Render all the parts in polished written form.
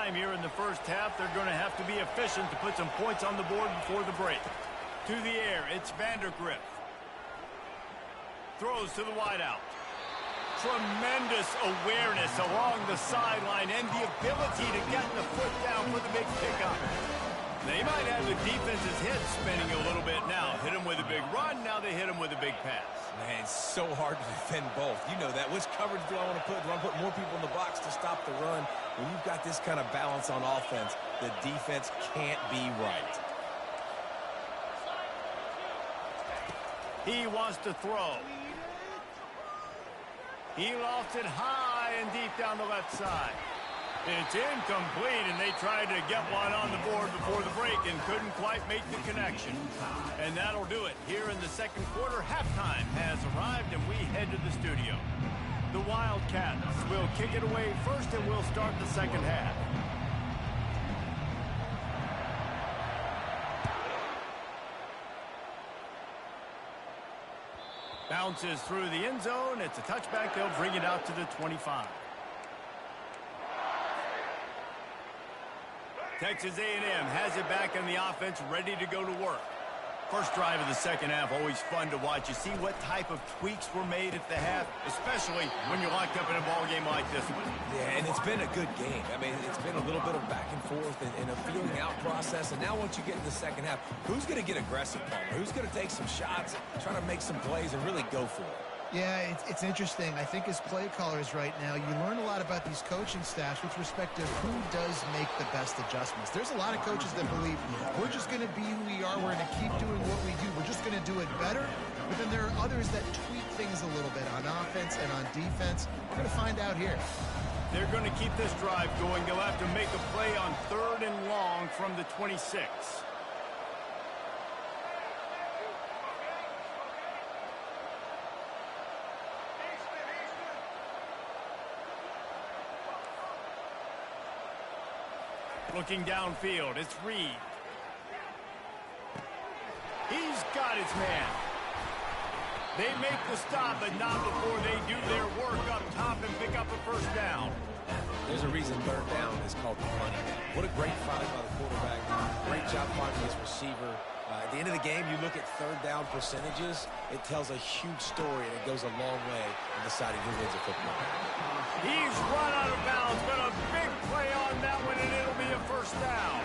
time here in the first half. They're going to have to be efficient to put some points on the board before the break. To the air, it's Vandergriff. Throws to the wideout. Tremendous awareness along the sideline and the ability to get the foot down for the big pickup. They might have the defense's head spinning a little bit now. Hit him with a big run, now they hit him with a big pass. Man, it's so hard to defend both. You know that. Which coverage do I want to put? Do I put more people in the box to stop the run? When you've got this kind of balance on offense, the defense can't be right. He wants to throw. He lofts it high and deep down the left side. It's incomplete, and they tried to get one on the board before the break and couldn't quite make the connection. And that'll do it. Here in the second quarter, halftime has arrived, and we head to the studio. The Wildcats will kick it away first, and we'll start the second half. Bounces through the end zone. It's a touchback. They'll bring it out to the 25. Texas A&M has it back in the offense, ready to go to work. First drive of the second half, always fun to watch. You see what type of tweaks were made at the half, especially when you're locked up in a ball game like this one. Yeah, and it's been a good game. I mean, it's been a little bit of back and forth and a feeling out process. And now once you get in the second half, who's going to get aggressive, Palmer? Who's going to take some shots, try to make some plays, and really go for it? Yeah, it's interesting. I think as play callers right now, you learn a lot about these coaching staffs with respect to who does make the best adjustments. There's a lot of coaches that believe we're just going to be who we are. We're going to keep doing what we do. We're just going to do it better. But then there are others that tweak things a little bit on offense and on defense. We're going to find out here. They're going to keep this drive going. They'll have to make a play on 3rd and long from the 26. Looking downfield, it's Reed. He's got his man. They make the stop, but not before they do their work up top and pick up a first down. There's a reason 3rd down is called the money. What a great find by the quarterback. Great job finding his receiver. At the end of the game, you look at 3rd down percentages. It tells a huge story, and it goes a long way in deciding who wins a football. He's run out of bounds, but a big play on that one, and it'll be a first down.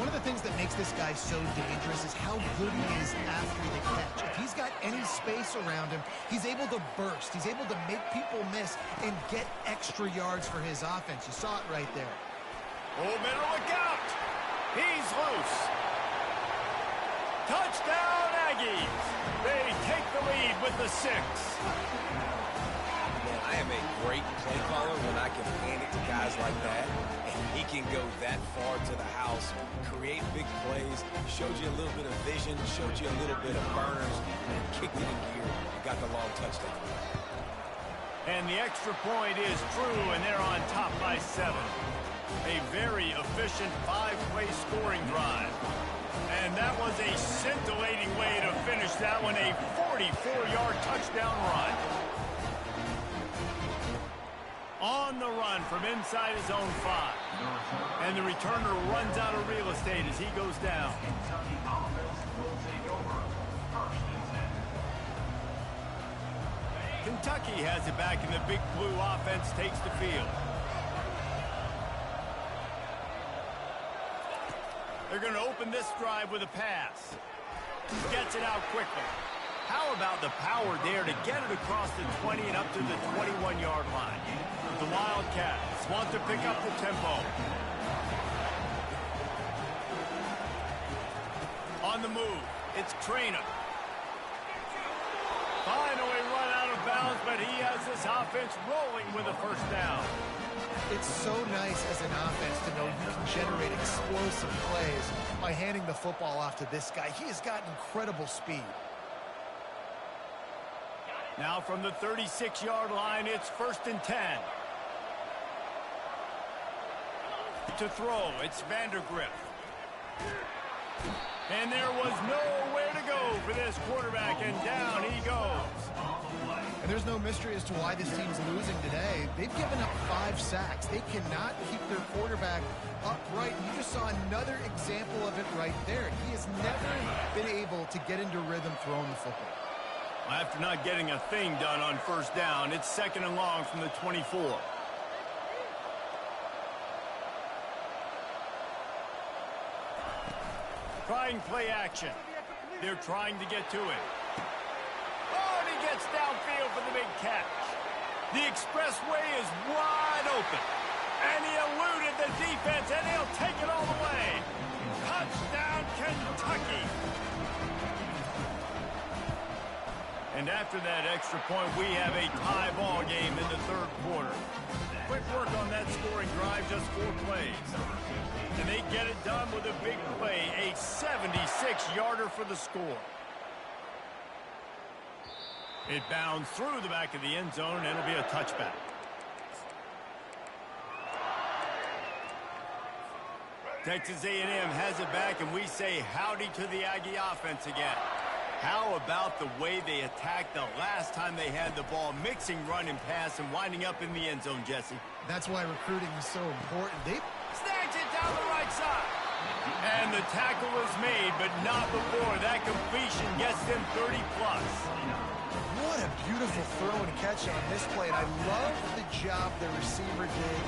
One of the things that makes this guy so dangerous is how good he is after the catch. If he's got any space around him, he's able to burst. He's able to make people miss and get extra yards for his offense. You saw it right there. Oh, better look out. He's loose. Touchdown, Aggies. They take the lead with the 6. I am a great play caller when I can hand it to guys like that, and he can go that far to the house, create big plays, showed you a little bit of vision, showed you a little bit of burners, and kicked it in gear and got the long touchdown. And the extra point is true, and they're on top by 7. A very efficient 5-play scoring drive. And that was a scintillating way to finish that one, a 44-yard touchdown run. On the run from inside his own 5. And the returner runs out of real estate as he goes down. Kentucky has it back, and the Big Blue offense takes the field. They're going to open this drive with a pass. Gets it out quickly. How about the power there to get it across the 20 and up to the 21-yard line? The Wildcats want to pick up the tempo. On the move, it's Traynor. Finally run out of bounds, but he has this offense rolling with a first down. It's so nice as an offense to know you can generate explosive plays by handing the football off to this guy. He has got incredible speed. Now from the 36-yard line, it's 1st and 10. To throw, it's Vandergriff. And there was nowhere to go for this quarterback, and down he goes. And there's no mystery as to why this team's losing today. They've given up 5 sacks. They cannot keep their quarterback upright. You just saw another example of it right there. He has never been able to get into rhythm throwing the football. After not getting a thing done on first down, it's 2nd and long from the 24. Trying play action. They're trying to get to it. Oh, and he gets downfield for the big catch. The expressway is wide open. And he eluded the defense, and he'll take it all the way. Touchdown, Kentucky. And after that extra point, we have a tie ball game in the 3rd quarter. Quick work on that scoring drive, just 4 plays. And they get it done with a big play, a 76-yarder for the score. It bounds through the back of the end zone, and it'll be a touchback. Texas A&M has it back, and we say howdy to the Aggie offense again. How about the way they attacked the last time they had the ball, mixing run and pass and winding up in the end zone, Jesse? That's why recruiting is so important. They snatch it down the right side. And the tackle is made, but not before that completion gets them 30-plus. What a beautiful throw and catch on this play. And I love the job the receiver did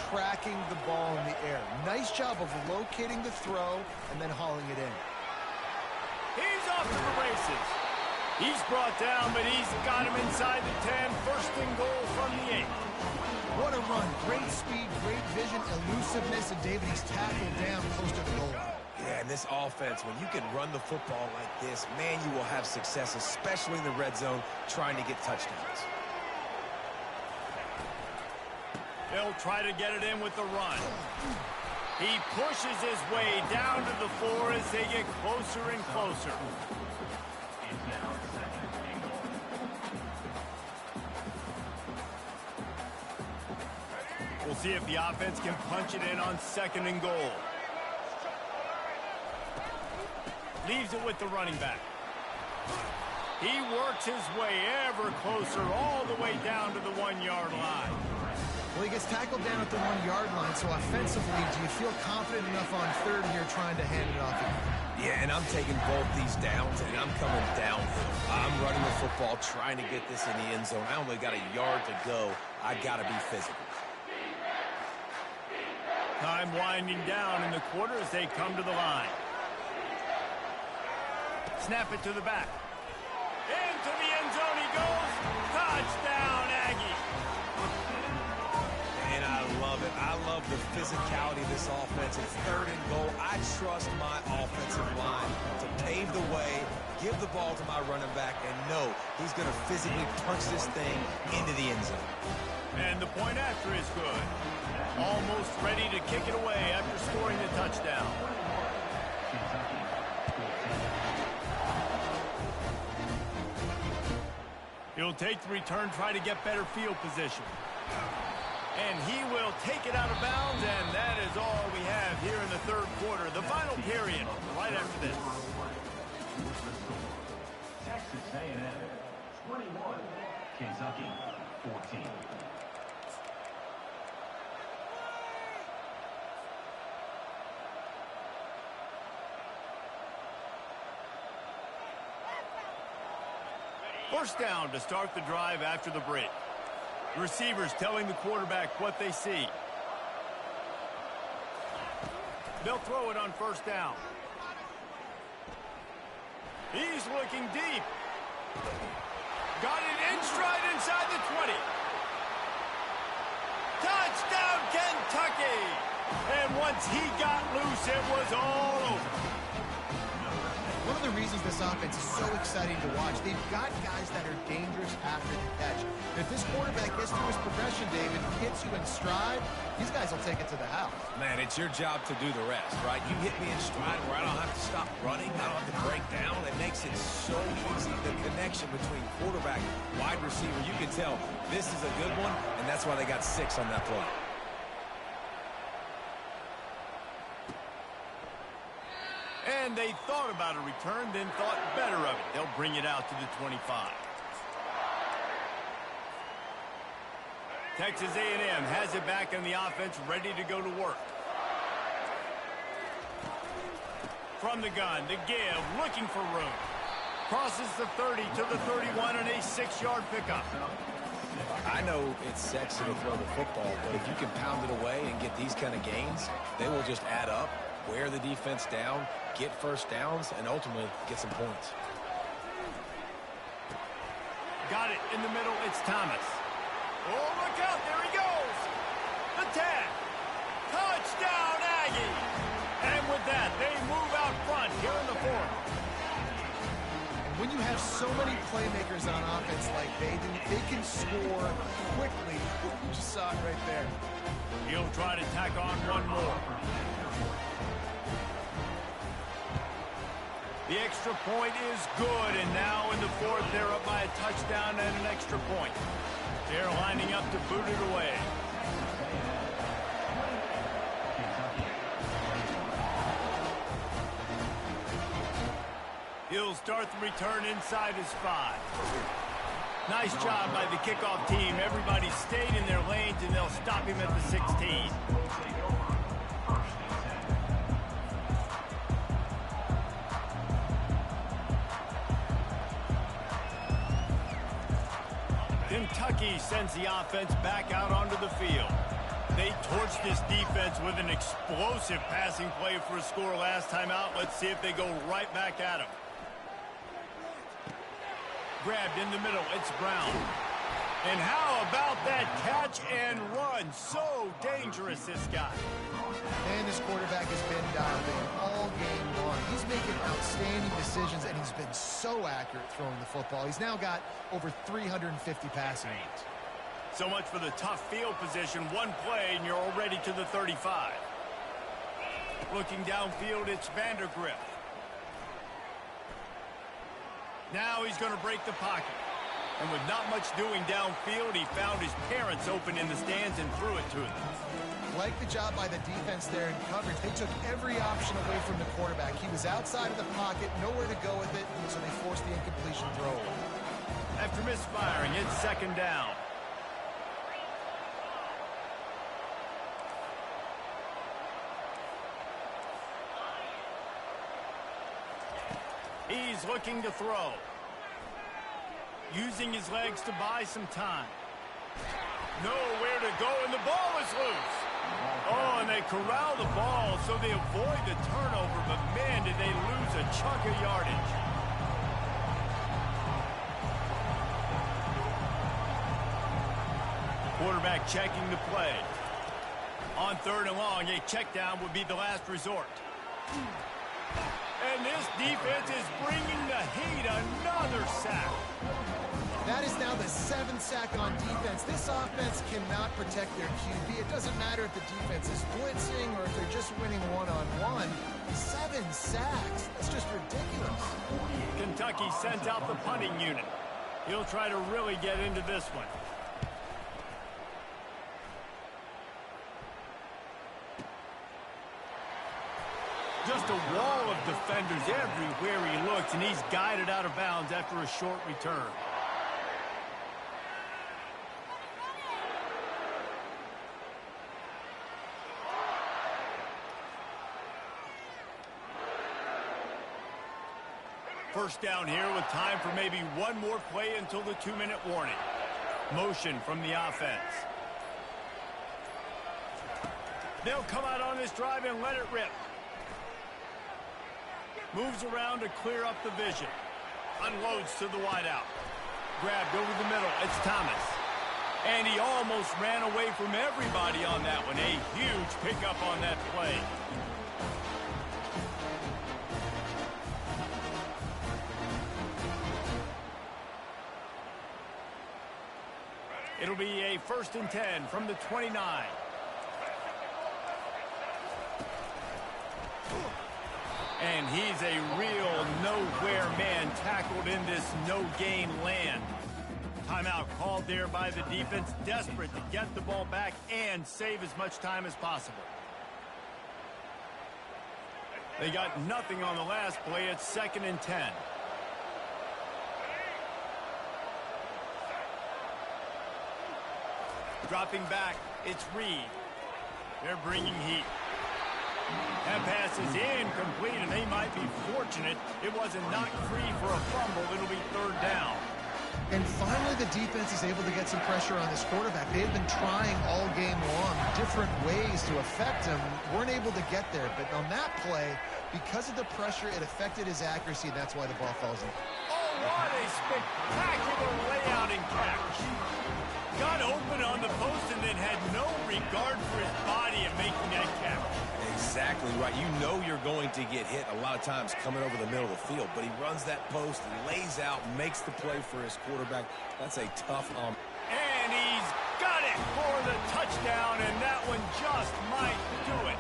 tracking the ball in the air. Nice job of locating the throw and then hauling it in. He's off to the races. He's brought down, but he's got him inside the 10. 1st and goal from the 8. What a run. Great speed, great vision, elusiveness, and David, he's tackled down close to the goal line. Yeah, and this offense, when you can run the football like this, man, you will have success, especially in the red zone, trying to get touchdowns. They'll try to get it in with the run. He pushes his way down to the floor as they get closer and closer. We'll see if the offense can punch it in on 2nd and goal. Leaves it with the running back. He works his way ever closer all the way down to the 1-yard line. Well, he gets tackled down at the 1-yard line, so offensively, do you feel confident enough on 3rd here trying to hand it off again? Yeah, and I'm taking both these downs, and I'm coming downhill. I'm running the football, trying to get this in the end zone. I only got a yard to go. I got to be physical. Time winding down in the quarter as they come to the line. Snap it to the back. Into the end zone he goes. Touchdown, Aggie. And I love it. I love the physicality of this offense. It's 3rd and goal. I trust my offensive line to pave the way, give the ball to my running back, and know he's going to physically punch this thing into the end zone. And the point after is good. Almost ready to kick it away after scoring the touchdown. He'll take the return, try to get better field position. And he will take it out of bounds, and that is all we have here in the 3rd quarter. The final period, right after this. Texas A&M 21, Kentucky 14. First down to start the drive after the break. Receivers telling the quarterback what they see. They'll throw it on 1st down. He's looking deep. Got it in stride inside the 20. Touchdown, Kentucky! And once he got loose, it was all over. One of the reasons this offense is so exciting to watch, they've got guys that are dangerous after the catch. If this quarterback gets through his progression, David, hits you in stride, these guys will take it to the house. Man, it's your job to do the rest, right? You hit me in stride where I don't have to stop running, I don't have to break down. It makes it so easy. The connection between quarterback, wide receiver, you can tell this is a good one, and that's why they got 6 on that play. And they thought about a return, then thought better of it. They'll bring it out to the 25. Texas A&M has it back in the offense, ready to go to work. From the gun, to give, looking for room. Crosses the 30 to the 31 and a 6-yard pickup. I know it's sexy to throw the football, but if you can pound it away and get these kind of gains, they will just add up, wear the defense down, get first downs, and ultimately get some points. Got it in the middle. It's Thomas. Oh, look out. There he goes. The tag. Touchdown, Aggie. And with that, they move out front here in the fourth. When you have so many playmakers on offense like they do, they can score quickly. You just saw it right there. He'll try to tack on one more. The extra point is good, and now in the fourth, they're up by a touchdown and an extra point. They're lining up to boot it away. He'll start the return inside his 5. Nice job by the kickoff team. Everybody stayed in their lanes, and they'll stop him at the 16. Kentucky sends the offense back out onto the field. They torched this defense with an explosive passing play for a score last time out. Let's see if they go right back at him. Grabbed in the middle, it's Brown. And how about that catch and run? So dangerous, this guy. And this quarterback has been dialed in all game long. He's making outstanding decisions, and he's been so accurate throwing the football. He's now got over 350 passing yards. So much for the tough field position. One play, and you're already to the 35. Looking downfield, it's Vandergrift. Now he's going to break the pocket. And with not much doing downfield, he found his parents open in the stands and threw it to them. Like the job by the defense there in coverage. They took every option away from the quarterback. He was outside of the pocket, nowhere to go with it, so they forced the incompletion throw. After misfiring, it's second down. He's looking to throw. Using his legs to buy some time. Nowhere to go, and the ball is loose. Oh, and they corral the ball so they avoid the turnover, but man, did they lose a chunk of yardage. Quarterback checking the play. On third and long, a check down would be the last resort. And this defense is bringing the heat. Another sack. That is now the 7th sack on defense. This offense cannot protect their QB. It doesn't matter if the defense is blitzing or if they're just winning one-on-one. 7 sacks. That's just ridiculous. Kentucky sent out the punting unit. He'll try to really get into this one. Just a wall of defenders everywhere he looks, and he's guided out of bounds after a short return. First down here with time for maybe one more play until the 2-minute warning. Motion from the offense. They'll come out on this drive and let it rip. Moves around to clear up the vision. Unloads to the wideout. Grabbed over the middle. It's Thomas. And he almost ran away from everybody on that one. A huge pickup on that play. It'll be a 1st and 10 from the 29. And he's a real nowhere man tackled in this no-gain land. Timeout called there by the defense, desperate to get the ball back and save as much time as possible. They got nothing on the last play. It's 2nd and 10. Dropping back, it's Reed. They're bringing heat. That pass is incomplete, and they might be fortunate it wasn't knocked free for a fumble. It'll be third down. And finally, the defense is able to get some pressure on this quarterback. They had been trying all game long different ways to affect him. Weren't able to get there. But on that play, because of the pressure, it affected his accuracy, and that's why the ball falls in. Oh, what a spectacular layout and catch. Got open on the post and then had no regard for his body in making that catch. Exactly right. You know you're going to get hit a lot of times coming over the middle of the field, but he runs that post, lays out, makes the play for his quarterback. That's a tough And he's got it for the touchdown, and that one just might do it.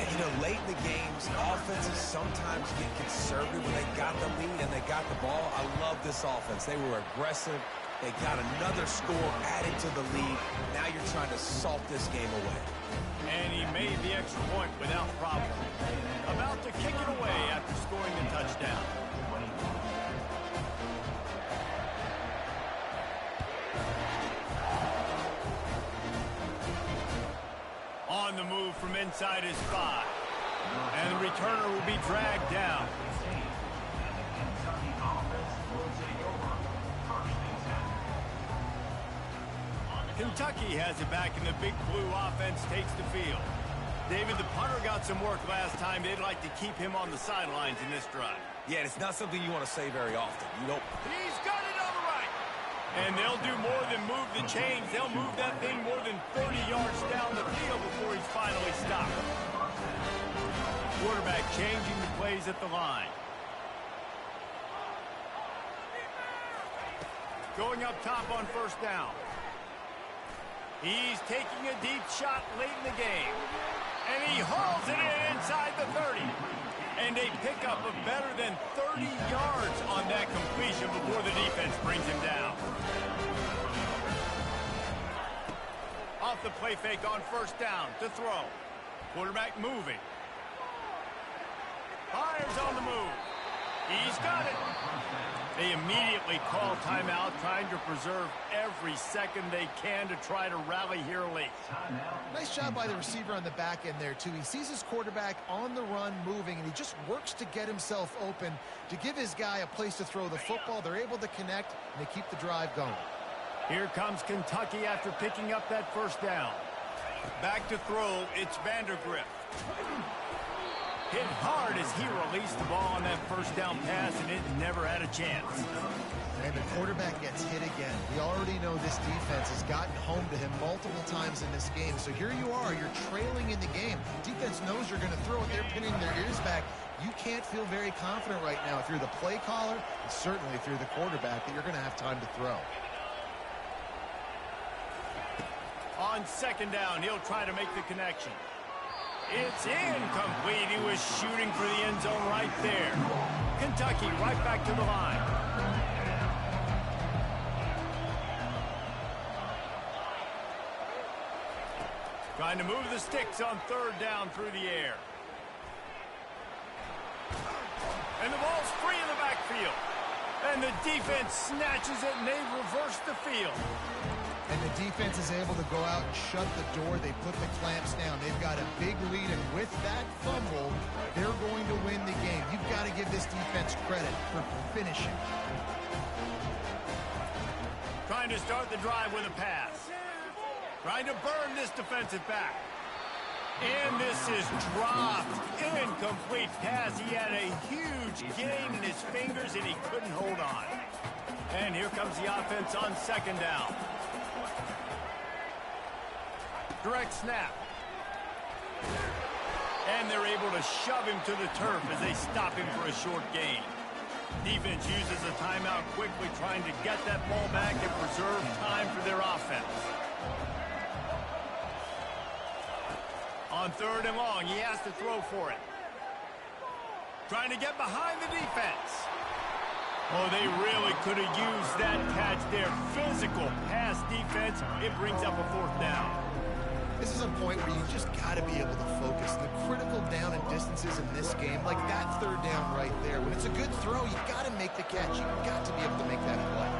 And, you know, late in the games, offenses sometimes get conservative when they got the lead and they got the ball. I love this offense. They were aggressive. They got another score added to the lead. Now you're trying to salt this game away. And he made the extra point without problem. About to kick it away after scoring the touchdown. On the move from inside his 5. And the returner will be dragged down. Kentucky has it back, and the big blue offense takes the field. David, the punter got some work last time. They'd like to keep him on the sidelines in this drive. Yeah, and it's not something you want to say very often. You don't. He's got it on the right. And they'll do more than move the chains. They'll move that thing more than 30 yards down the field before he's finally stopped. Quarterback changing the plays at the line. Going up top on first down. He's taking a deep shot late in the game. And he hauls it in inside the 30. And a pickup of better than 30 yards on that completion before the defense brings him down. Off the play fake on first down to throw. Quarterback moving. Fires on the move. He's got it. They immediately call timeout, trying to preserve every second they can to try to rally here late. Nice job by the receiver on the back end there, too. He sees his quarterback on the run moving, and he just works to get himself open to give his guy a place to throw the football. They're able to connect, and they keep the drive going. Here comes Kentucky after picking up that first down. Back to throw, it's Vandergrift. Hit hard as he released the ball on that first down pass, and it never had a chance. And the quarterback gets hit again. We already know this defense has gotten home to him multiple times in this game. So here you are, you're trailing in the game. Defense knows you're going to throw it. They're pinning their ears back. You can't feel very confident right now if you're the play caller, and certainly if you're the quarterback, that you're going to have time to throw. On second down, he'll try to make the connection. It's incomplete. He was shooting for the end zone right there. Kentucky right back to the line. Trying to move the sticks on third down through the air. And the ball's free in the backfield. And the defense snatches it, and they reverse the field. And the defense is able to go out and shut the door. They put the clamps down. They've got a big lead, and with that fumble, they're going to win the game. You've got to give this defense credit for finishing. Trying to start the drive with a pass. Trying to burn this defensive back. And this is dropped. Incomplete pass. He had a huge gain in his fingers, and he couldn't hold on. And here comes the offense on second down. Direct snap. And they're able to shove him to the turf as they stop him for a short gain. Defense uses a timeout quickly, trying to get that ball back and preserve time for their offense. On third and long, he has to throw for it. Trying to get behind the defense. Oh, they really could have used that catch there. Physical pass defense. It brings up a fourth down. This is a point where you just got to be able to focus. The critical down and distances in this game, like that third down right there. When it's a good throw, you got to make the catch. You got to be able to make that play.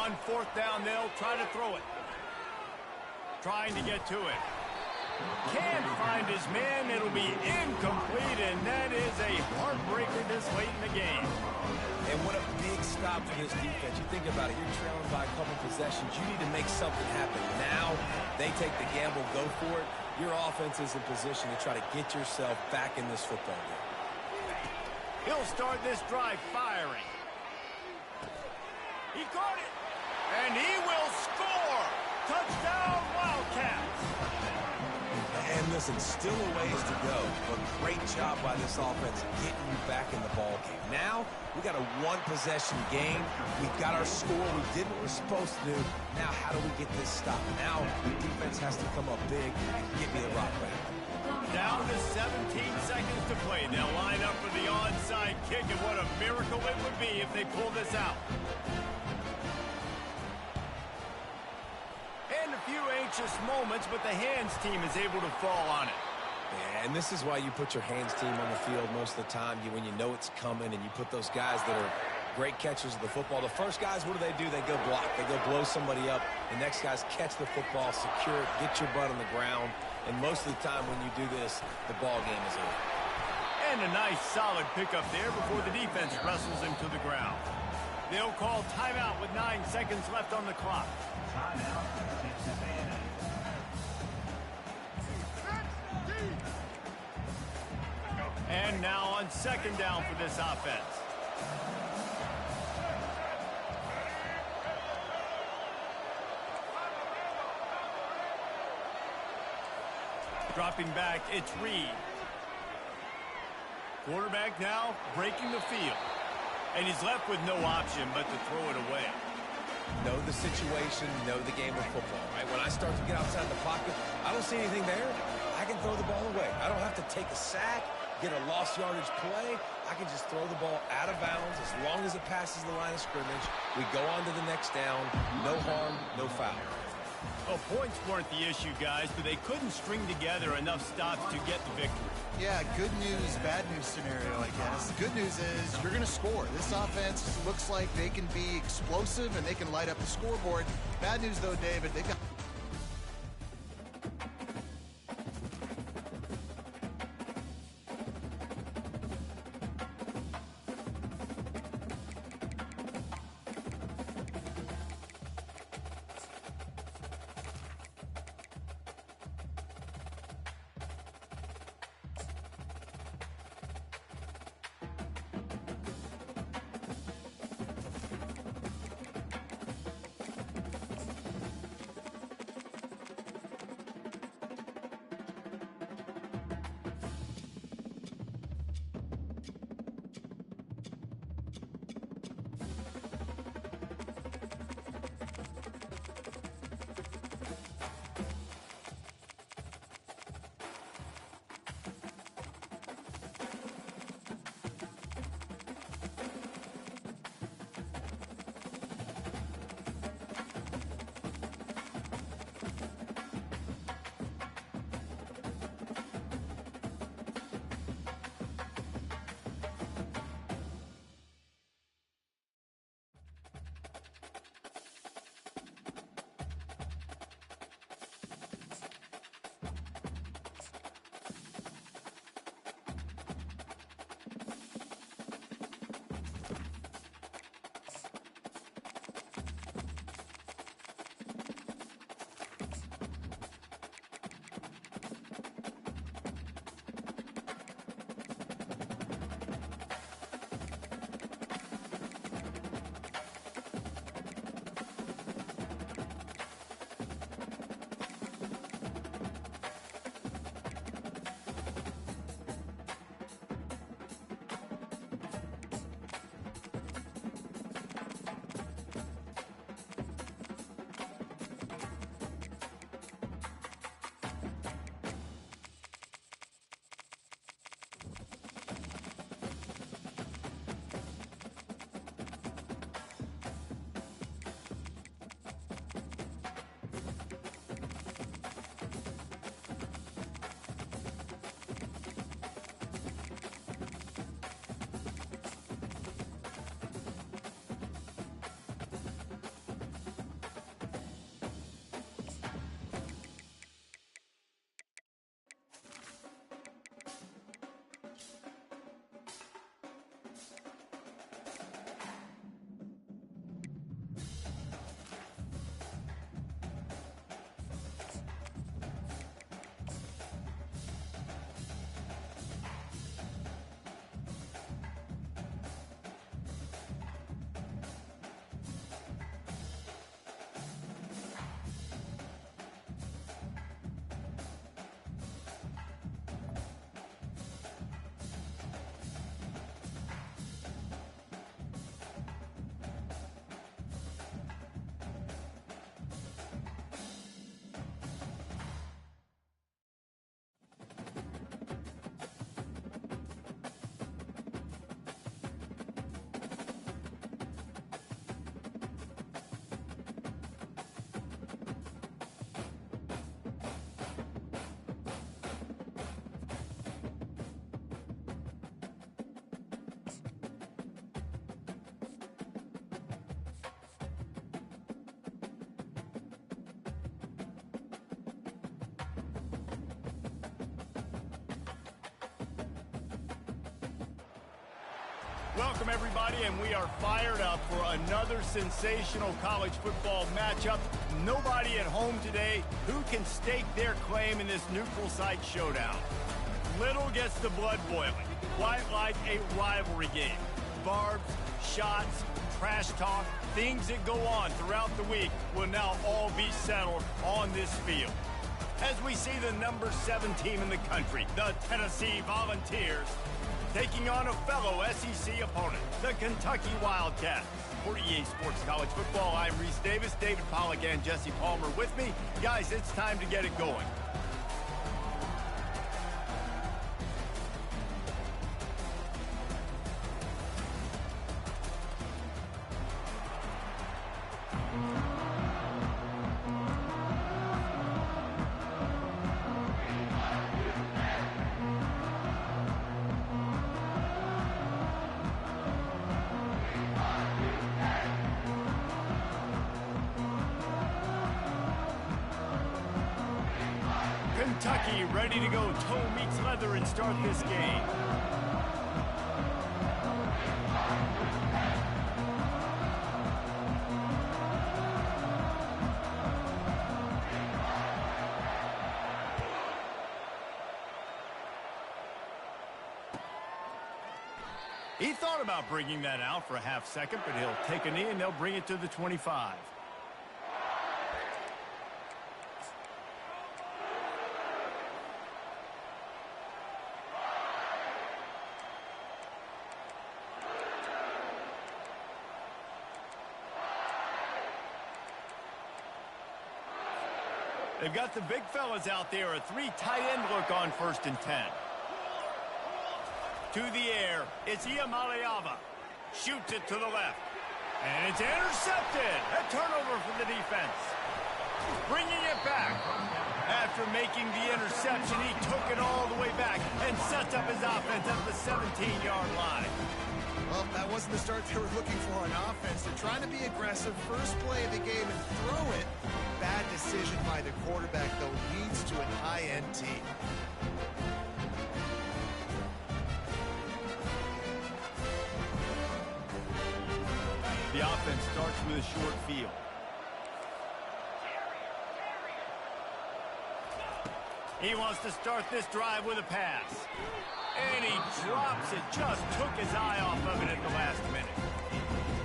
On fourth down, they'll try to throw it. Trying to get to it. Can't find his man. It'll be incomplete, and that is a heartbreaker this late in the game. And what a big stop for this defense. You think about it, you're trailing by a couple possessions. You need to make something happen. Now, they take the gamble, go for it. Your offense is in position to try to get yourself back in this football game. He'll start this drive firing. He caught it, and he will score. Touchdown, Wildcats. And listen, still a ways to go, but great job by this offense getting you back in the ball game. Now, we got a one-possession game. We've got our score. We did what we're supposed to do. Now, how do we get this stopped? Now, the defense has to come up big and get me the rock back. Down to 17 seconds to play. They'll line up for the onside kick, and what a miracle it would be if they pull this out. And a few anxious moments, but the hands team is able to fall on it. Yeah, and this is why you put your hands team on the field most of the time. When you know it's coming, and you put those guys that are great catchers of the football. The first guys, what do? They go block. They go blow somebody up. The next guys catch the football, secure it, get your butt on the ground. And most of the time when you do this, the ball game is over. And a nice solid pickup there before the defense wrestles him to the ground. They'll call timeout with 9 seconds left on the clock. Timeout, defensive end. And now on second down for this offense. Dropping back, it's Reed. Quarterback now breaking the field. And he's left with no option but to throw it away. Know the situation, know the game of football, right? When I start to get outside the pocket, I don't see anything there. I can throw the ball away. I don't have to take a sack, get a lost yardage play. I can just throw the ball out of bounds as long as it passes the line of scrimmage. We go on to the next down. No harm, no foul. Well, points weren't the issue, guys, but they couldn't string together enough stops to get the victory. Yeah, good news, bad news scenario, I guess. The good news is you're going to score. This offense looks like they can be explosive and they can light up the scoreboard. Bad news, though, David, they've got... Welcome, everybody, and we are fired up for another sensational college football matchup. Nobody at home today who can stake their claim in this neutral site showdown. Little gets the blood boiling, quite like a rivalry game. Barbs, shots, trash talk, things that go on throughout the week will now all be settled on this field. As we see the number 7 team in the country, the Tennessee Volunteers, taking on a fellow SEC opponent, the Kentucky Wildcats. For EA Sports College Football, I'm Reese Davis, David Pollack, and Jesse Palmer with me. Guys, it's time to get it going. Kentucky ready to go toe meets leather and start this game. He thought about bringing that out for a half second, but he'll take a knee and they'll bring it to the 25. They've got the big fellas out there, a 3 tight end look on 1st and 10. To the air, it's Iamaleava. Shoots it to the left. And it's intercepted. A turnover for the defense. Bringing it back. After making the interception, he took it all the way back and sets up his offense at the 17-yard line. Well, that wasn't the start they were looking for on offense. They're trying to be aggressive. First play of the game and throw it. Bad decision by the quarterback, though, leads to an INT. The offense starts with a short field. He wants to start this drive with a pass. And he drops it, just took his eye off of it at the last minute.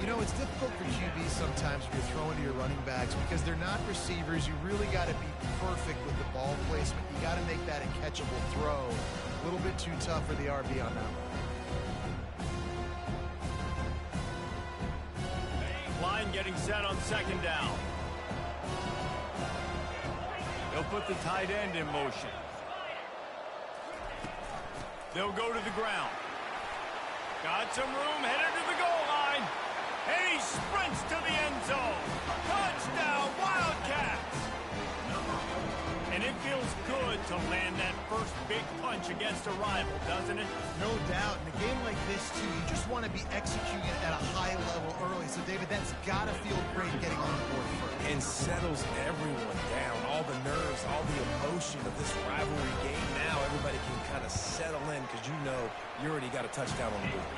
You know, it's difficult for QBs sometimes when you're throwing to your running backs because they're not receivers. You really got to be perfect with the ball placement. You got to make that a catchable throw. A little bit too tough for the RB on that one. Line getting set on 2nd down. They'll put the tight end in motion. They'll go to the ground. Got some room, headed to the goal line. And he sprints to the end zone. Touchdown, Wildcats! And it feels good to land that first big punch against a rival, doesn't it? No doubt. In a game like this, too, you just want to be executing it at a high level early. So, David, that's got to feel great getting on the board first. And settles everyone down. All the nerves, all the emotion of this rivalry game. Now everybody can kind of settle in because you know you already got a touchdown on the board.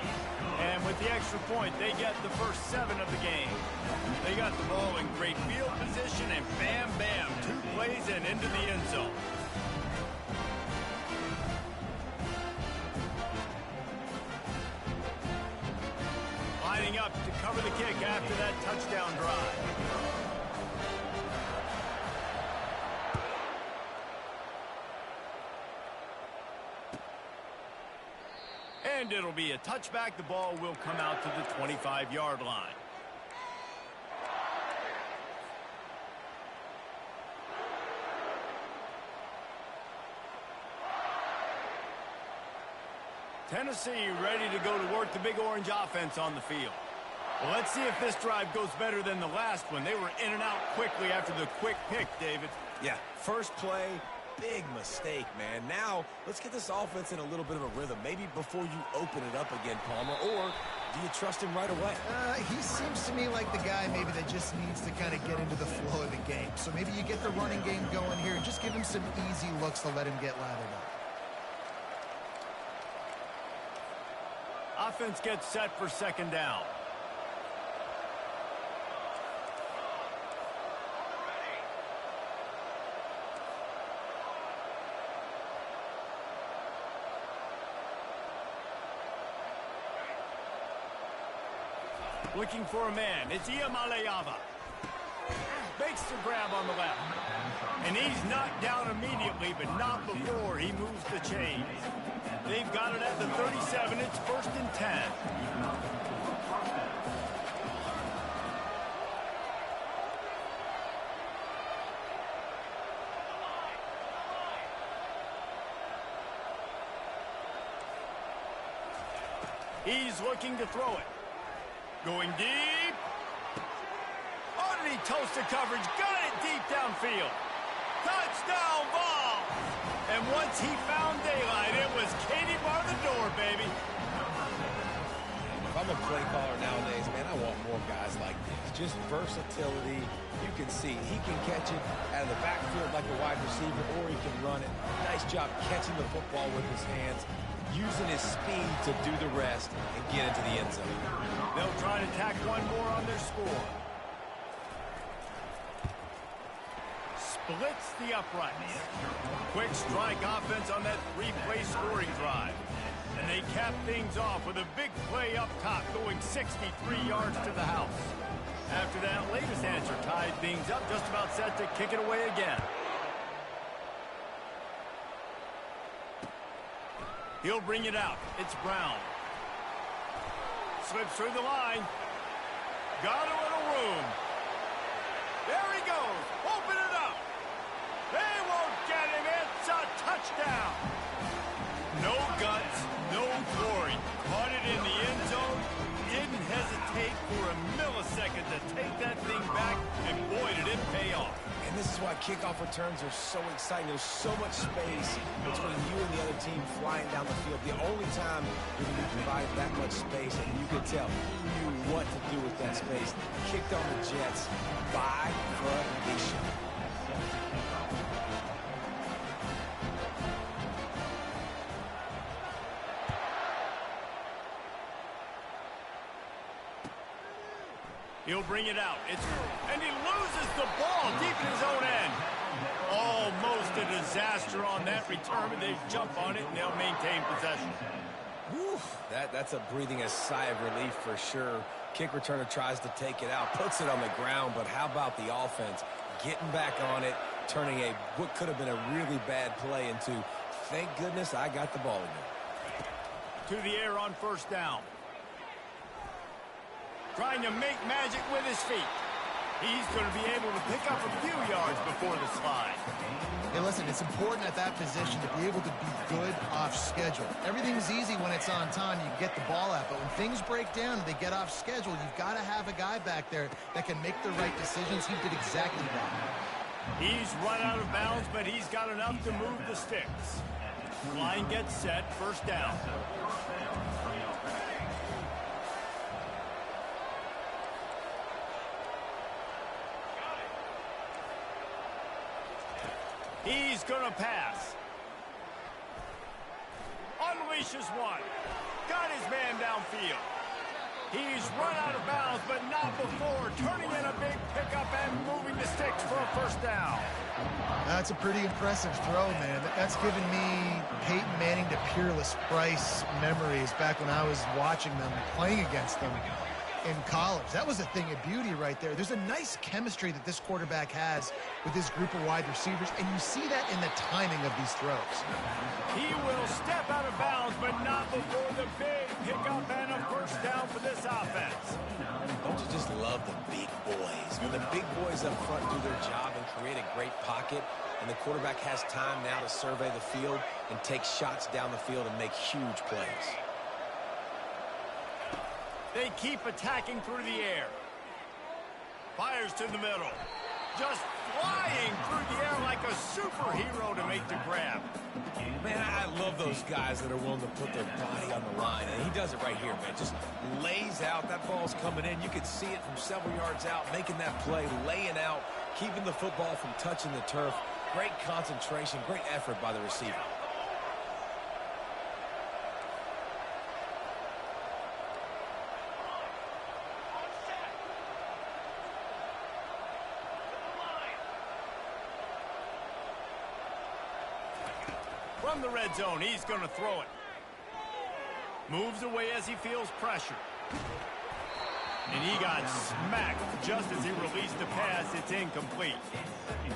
And with the extra point, they get the first 7 of the game. They got the ball in great field position, and bam, bam, 2 plays and into the end zone. Lining up to cover the kick after that touchdown drive. And it'll be a touchback. The ball will come out to the 25-yard line. Tennessee ready to go to work the Big Orange offense on the field. Well, let's see if this drive goes better than the last one. They were in and out quickly after the quick pick, David. Yeah, first play, big mistake, man. Now, let's get this offense in a little bit of a rhythm. Maybe before you open it up again, Palmer, or do you trust him right away? He seems to me like the guy maybe that just needs to kind of get into the flow of the game. So maybe you get the running game going here and just give him some easy looks to let him get lathered up. offense gets set for second down. Looking for a man. It's Iamaleava. Makes the grab on the left. And he's knocked down immediately, but not before he moves the chains. They've got it at the 37. It's 1st and 10. He's looking to throw it. Going deep. Oh, did he toast the coverage? Got it deep downfield. Touchdown ball. And once he found daylight, it was Katie bar the door, baby. If I'm a play caller nowadays, man, I want more guys like this. Just versatility. You can see he can catch it out of the backfield like a wide receiver, or he can run it. Nice job catching the football with his hands, using his speed to do the rest and get into the end zone. They'll try to tack one more on their score. Splits the uprights. Quick strike offense on that three-play scoring drive. And they cap things off with a big play up top going 63 yards to the house. After that latest answer tied things up, just about set to kick it away again. He'll bring it out. It's Brown. Slips through the line. Got a little room. There he goes. Open it up. They won't get him. It's a touchdown. No guts, no glory. Caught it in the end zone. Didn't hesitate for a millisecond to take that thing back. And boy, did it pay off. And this is why kickoff returns are so exciting. There's so much space between you and the other team flying down the field. The only time you're going to be provided that much space, and you could tell he knew what to do with that space. Kicked on the Jets by tradition. He'll bring it out. And he loses the ball deep in his own end. Almost a disaster on that return, but they jump on it, and they'll maintain possession. Whew, that's a breathing a sigh of relief for sure. Kick returner tries to take it out, puts it on the ground, but how about the offense getting back on it, turning what could have been a really bad play into, thank goodness I got the ball again. To the air on 1st down. Trying to make magic with his feet. He's going to be able to pick up a few yards before the slide. Hey, listen, it's important at that position to be able to be good off schedule. Everything's easy when it's on time. You get the ball out. But when things break down and they get off schedule, you've got to have a guy back there that can make the right decisions. He did exactly that. He's run out of bounds, but he's got enough to move the sticks. Line gets set, 1st down. He's going to pass. Unleashes one. Got his man downfield. He's run out of bounds, but not before turning in a big pickup and moving the sticks for a 1st down. That's a pretty impressive throw, man. That's given me Peyton Manning to Peerless Price memories back when I was watching them, playing against them in college. That was a thing of beauty right there. There's a nice chemistry that this quarterback has with his group of wide receivers, and you see that in the timing of these throws. He will step out of bounds, but not before the big pickup and a 1st down for this offense. Don't you just love the big boys? When the big boys up front do their job and create a great pocket, and the quarterback has time now to survey the field and take shots down the field and make huge plays. They keep attacking through the air. Fires to the middle. Just flying through the air like a superhero to make the grab. Man, I love those guys that are willing to put their body on the line, and he does it right here, man. Just lays out. That ball's coming in. You can see it from several yards out, making that play, laying out, keeping the football from touching the turf. Great concentration, great effort by the receiver. From the red zone, he's going to throw it. Moves away as he feels pressure. And he got smacked just as he released the pass. It's incomplete.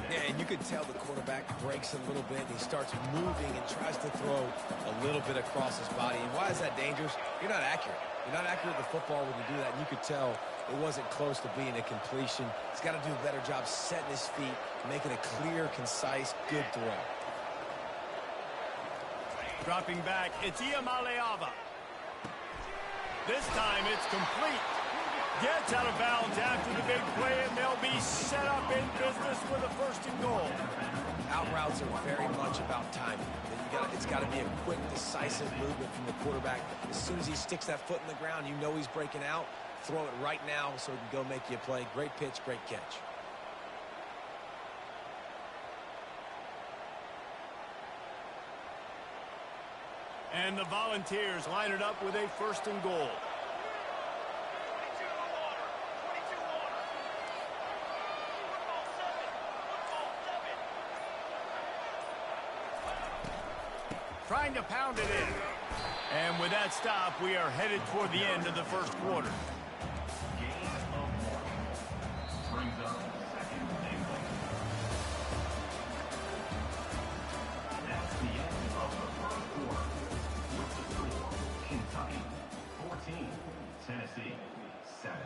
Yeah, and you can tell the quarterback breaks a little bit. He starts moving and tries to throw a little bit across his body. And why is that dangerous? You're not accurate. You're not accurate with the football when you do that. And you could tell it wasn't close to being a completion. He's got to do a better job setting his feet, making a clear, concise, good throw. Dropping back, it's Iamaleava. This time it's complete. Gets out of bounds after the big play, and they'll be set up in business with a first and goal. Out routes are very much about timing. It's got to be a quick, decisive movement from the quarterback. As soon as he sticks that foot in the ground, you know he's breaking out. Throw it right now so he can go make you a play. Great pitch, great catch. And the Volunteers line it up with a first and goal. Trying to pound it in. And with that stop, we are headed toward the end of the first quarter. Brings up second and goal. That's the end of the first quarter. With the score, Kentucky 14, Tennessee 7.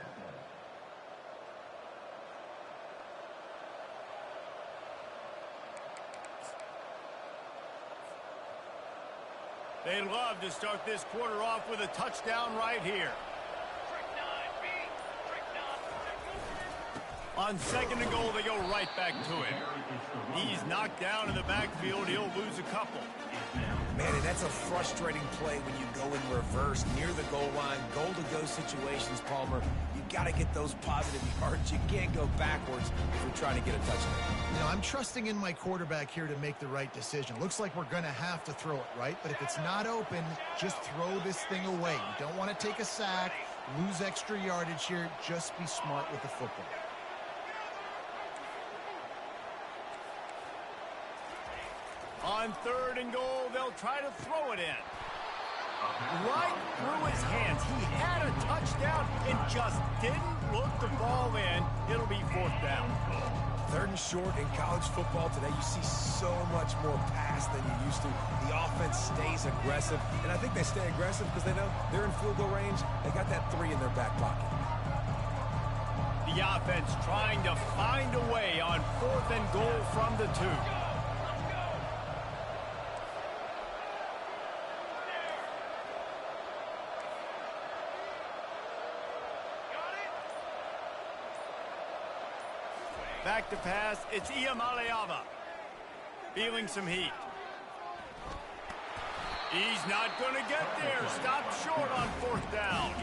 They'd love to start this quarter off with a touchdown right here. On second and goal, they go right back to him. He's knocked down in the backfield. He'll lose a couple. Man, and that's a frustrating play when you go in reverse near the goal line. Goal-to-go situations, Palmer. You got to get those positive yards. You can't go backwards if you're trying to get a touchdown. You know, I'm trusting in my quarterback here to make the right decision. Looks like we're going to have to throw it, right? But if it's not open, just throw this thing away. You don't want to take a sack, lose extra yardage here. Just be smart with the football. On third and goal, they'll try to throw it in. Right through his hands. He had a touchdown and just didn't look the ball in. It'll be fourth down. Third and short in college football today, you see so much more pass than you used to. The offense stays aggressive, and I think they stay aggressive because they know they're in field goal range. They got that 3 in their back pocket. The offense trying to find a way on fourth and goal from the 2. Back to pass, it's Iamaleava. Feeling some heat. He's not going to get there. Stopped short on fourth down.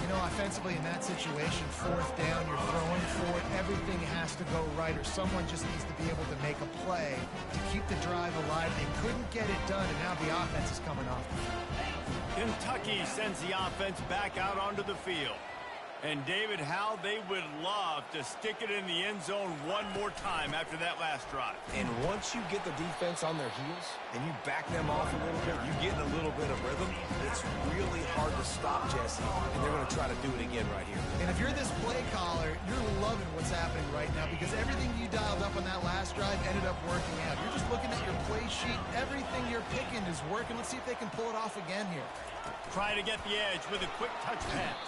You know, offensively in that situation, fourth down, you're throwing for it. Everything has to go right, or someone just needs to be able to make a play to keep the drive alive. They couldn't get it done, and now the offense is coming off. Kentucky sends the offense back out onto the field. And, David, how they would love to stick it in the end zone one more time after that last drive. And once you get the defense on their heels and you back them off a little bit, you get in a little bit of rhythm, it's really hard to stop Jesse, and they're going to try to do it again right here. And if you're this play caller, you're loving what's happening right now because everything you dialed up on that last drive ended up working out. You're just looking at your play sheet. Everything you're picking is working. Let's see if they can pull it off again here. Try to get the edge with a quick touch pass.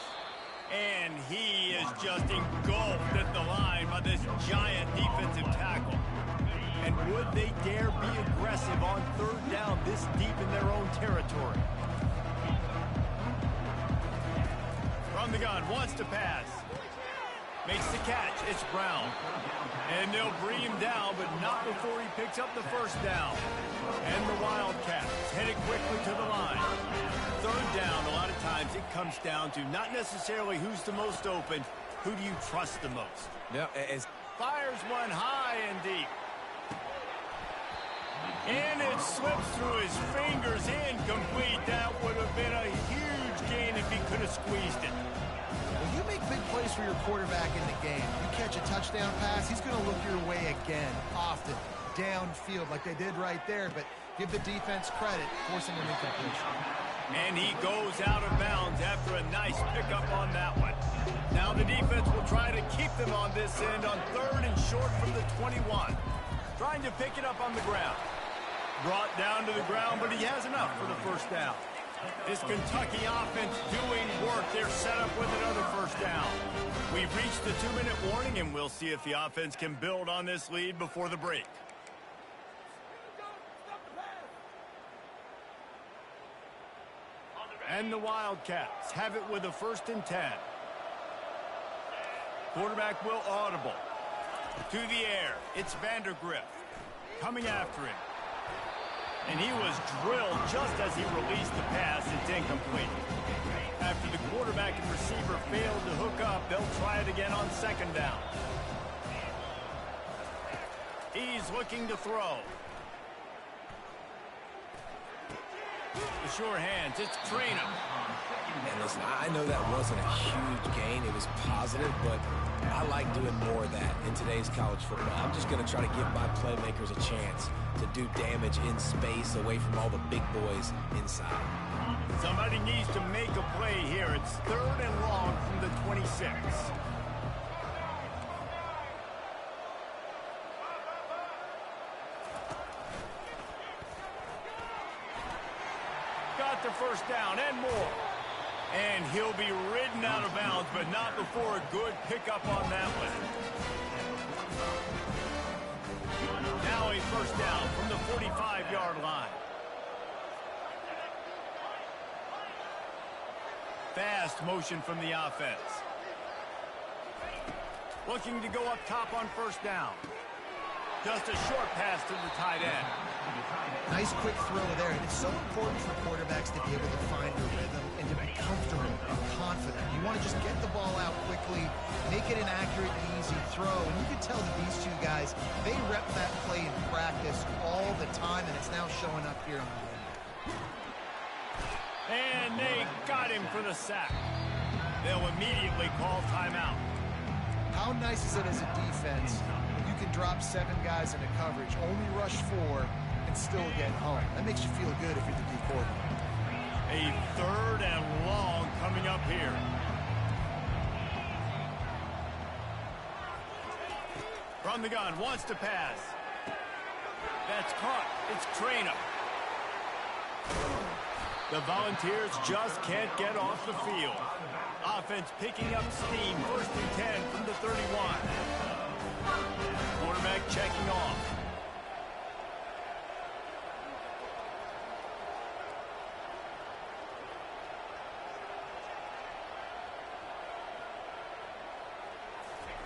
And he is just engulfed at the line by this giant defensive tackle. And would they dare be aggressive on third down this deep in their own territory? From the gun, wants to pass. Makes the catch, it's Brown. And they'll bring him down, but not before he picks up the first down. And the Wildcats headed quickly to the line. Third down, a lot of times it comes down to not necessarily who's the most open, who do you trust the most? Yeah, Fires one high and deep. And it slips through his fingers, incomplete. That would have been a huge gain if he could have squeezed it. When you make big plays for your quarterback in the game, you catch a touchdown pass, he's going to look your way again, often, downfield like they did right there. But Give the defense credit, forcing an incompletion. And he goes out of bounds after a nice pickup on that one. Now the defense will try to keep them on this end on 3rd and short from the 21. Trying to pick it up on the ground. Brought down to the ground, but he has enough for the first down. This Kentucky offense doing work. They're set up with another first down. We've reached the 2-minute warning, and we'll see if the offense can build on this lead before the break. And the Wildcats have it with a 1st and 10. Quarterback will audible. To the air, it's Vandergrift coming after him. And he was drilled just as he released the pass. It's incomplete. After the quarterback and receiver failed to hook up, they'll try it again on 2nd down. He's looking to throw. The sure hands, it's Traynham. And listen, I know that wasn't a huge gain. It was positive, but I like doing more of that in today's college football. I'm just going to try to give my playmakers a chance to do damage in space away from all the big boys inside. Somebody needs to make a play here. It's 3rd and long from the 26. Got the first down and more. And he'll be ridden out of bounds, but not before a good pickup on that one. Now a first down from the 45-yard line. Fast motion from the offense. Looking to go up top on 1st down. Just a short pass to the tight end. Nice quick throw there. It's so important for quarterbacks to be able to find a rhythm and to be comfortable and confident. You want to just get the ball out quickly, make it an accurate, easy throw. And you can tell that these two guys, they rep that play in practice all the time, and it's now showing up here on the end. And they got him for the sack. They'll immediately call timeout. How nice is it as a defense? You can drop 7 guys into coverage, only rush 4, and still get home. That makes you feel good if you're the D coordinator. A 3rd and long coming up here. From the gun, wants to pass. That's caught. It's Traynham. The Volunteers just can't get off the field. Offense picking up steam. 1st and 10 from the 31. Quarterback checking off.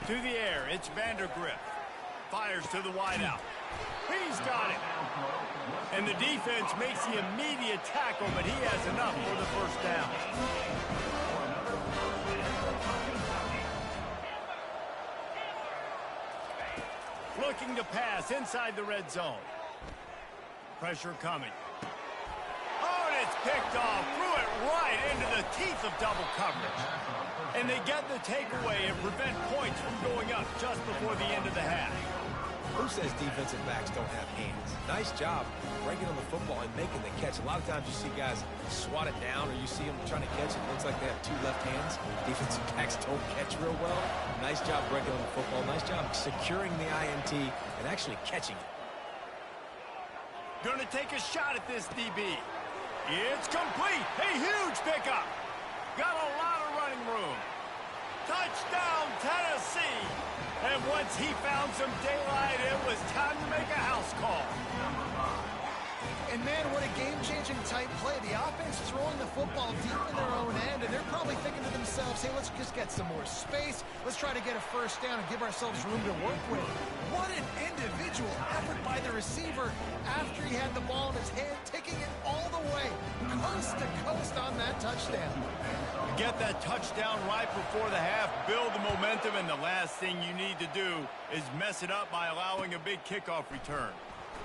To the air, it's Vandergrift. Fires to the wideout. He's got it. And the defense makes the immediate tackle, but he has enough for the first down. Looking to pass inside the red zone. Pressure coming. Oh, and it's picked off. Threw it right into the teeth of double coverage. And they get the takeaway and prevent points from going up just before the end of the half. Who says defensive backs don't have hands? Nice job breaking on the football and making the catch. A lot of times you see guys swat it down, or you see them trying to catch it. It looks like they have 2 left hands. Defensive backs don't catch real well. Nice job breaking on the football. Nice job securing the INT and actually catching it. Going to take a shot at this DB. It's complete. A huge pickup. Got a lot of running room. Touchdown, Tennessee. And once he found some daylight, it was time to make a house call. And man, what a game-changing type play. The offense throwing the football deep in their own end, and they're probably thinking to themselves, hey, let's just get some more space. Let's try to get a first down and give ourselves room to work with. What an individual effort by the receiver after he had the ball in his hand, taking it all the way, coast to coast on that touchdown. Get that touchdown right before the half, build the momentum, and the last thing you need to do is mess it up by allowing a big kickoff return.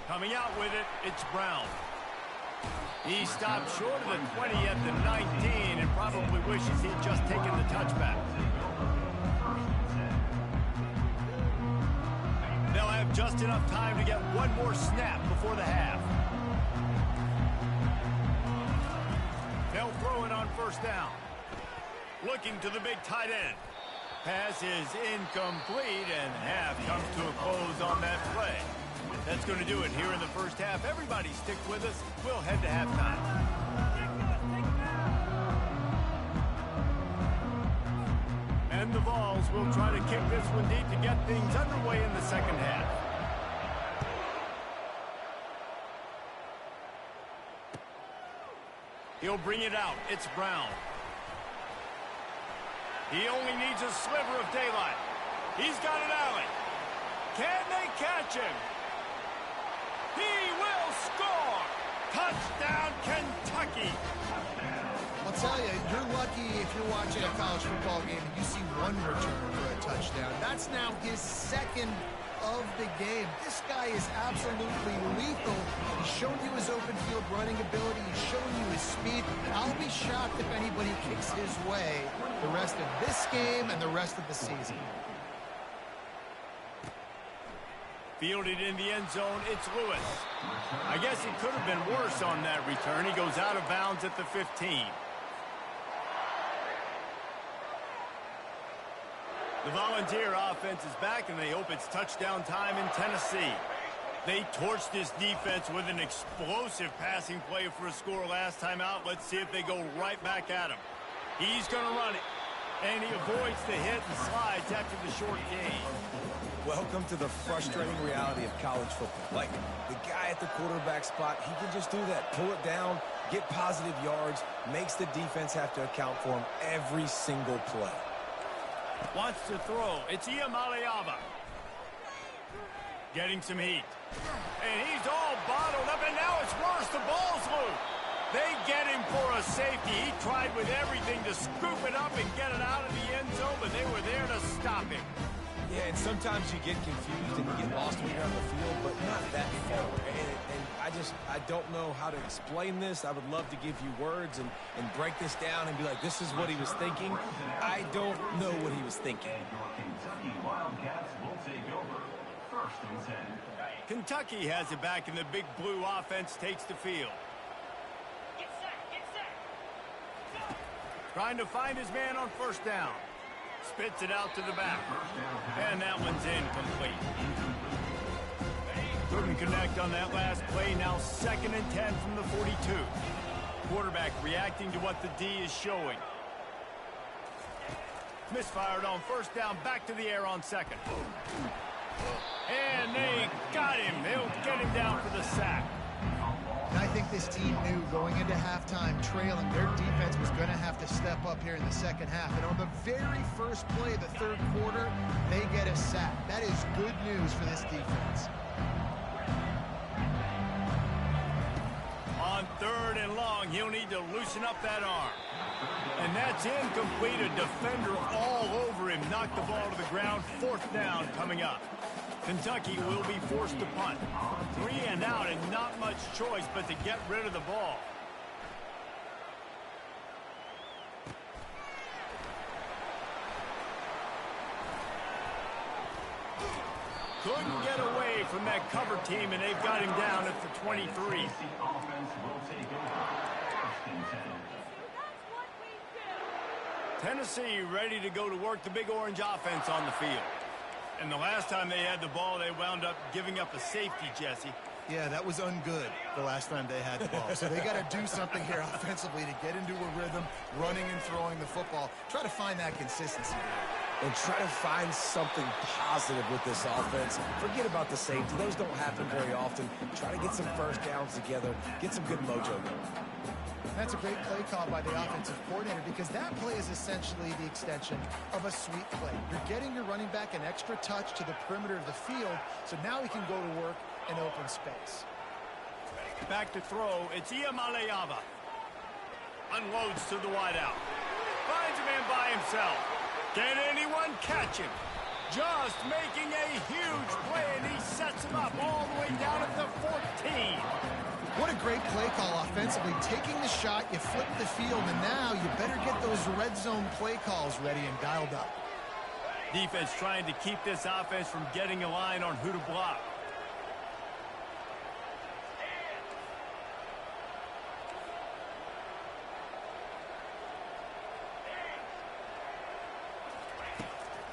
Coming out with it, it's Brown. He stopped short of the 20 at the 19 and probably wishes he'd just taken the touchback. They'll have just enough time to get one more snap before the half. first down. Looking to the big tight end. Pass is incomplete, and half comes to a close on that play. That's going to do it here in the first half. Everybody stick with us. We'll head to halftime. And the Vols will try to kick this one deep to get things underway in the second half. He'll bring it out. It's Brown. He only needs a sliver of daylight. He's got an alley. Can they catch him? He will score! Touchdown, Kentucky! I'll tell you, you're lucky if you're watching a college football game and you see one return for a touchdown. That's now his second of the game. This guy is absolutely lethal. He's shown you his open field running ability. He's shown you his speed. I'll be shocked if anybody kicks his way the rest of this game and the rest of the season. Fielded in the end zone, it's Lewis. I guess it could have been worse on that return. He goes out of bounds at the 15. The Volunteer offense is back, and they hope it's touchdown time in Tennessee. They torched this defense with an explosive passing play for a score last time out. Let's see if they go right back at him. He's going to run it, and he avoids the hit and slides after the short gain. Welcome to the frustrating reality of college football. Like, the guy at the quarterback spot, he can just do that. Pull it down, get positive yards, makes the defense have to account for him every single play. Wants to throw. It's Iamaleava. Getting some heat. And he's all bottled up, and now it's worse. The ball's loose. They get him for a safety. He tried with everything to scoop it up and get it out of the end zone, but they were there to stop him. Yeah, and sometimes you get confused and you get lost when you're on the field, but not that far. And I don't know how to explain this. I would love to give you words and break this down and be like, this is what he was thinking. I don't know what he was thinking. Kentucky Wildcats will take over. First and 10. Kentucky has it back, and the big blue offense takes the field. Trying to find his man on first down. Spits it out to the back. And that one's incomplete. Couldn't connect on that last play. Now 2nd and 10 from the 42. Quarterback reacting to what the D is showing. Misfired on first down. Back to the air on second. And they got him. They'll get him down for the sack. And I think this team knew going into halftime trailing, their defense was going to have to step up here in the second half. And on the very first play of the third quarter, they get a sack. That is good news for this defense. On 3rd and long, he'll need to loosen up that arm. And that's incomplete. A defender all over him. Knocked the ball to the ground. 4th down coming up. Kentucky will be forced to punt. 3 and out, and not much choice but to get rid of the ball. Couldn't get away from that cover team, and they've got him down at the 23. The offense will take over. First and 10. Tennessee ready to go to work the big orange offense on the field. And the last time they had the ball, they wound up giving up a safety, Jesse. Yeah, that was ungood the last time they had the ball. So they got to do something here offensively to get into a rhythm, running and throwing the football. Try to find that consistency there. And try to find something positive with this offense. Forget about the safety. Those don't happen very often. Try to get some first downs together. Get some good mojo going. That's a great play call by the offensive coordinator, because that play is essentially the extension of a sweep play. You're getting your running back an extra touch to the perimeter of the field, so now he can go to work in open space. Back to throw. It's Iamaleava. Unloads to the wideout. Finds a man by himself. Can anyone catch him? Just making a huge play, and he sets him up all the way down at the 14. What a great play call offensively. Taking the shot, you flip the field, and now you better get those red zone play calls ready and dialed up. Defense trying to keep this offense from getting a line on who to block.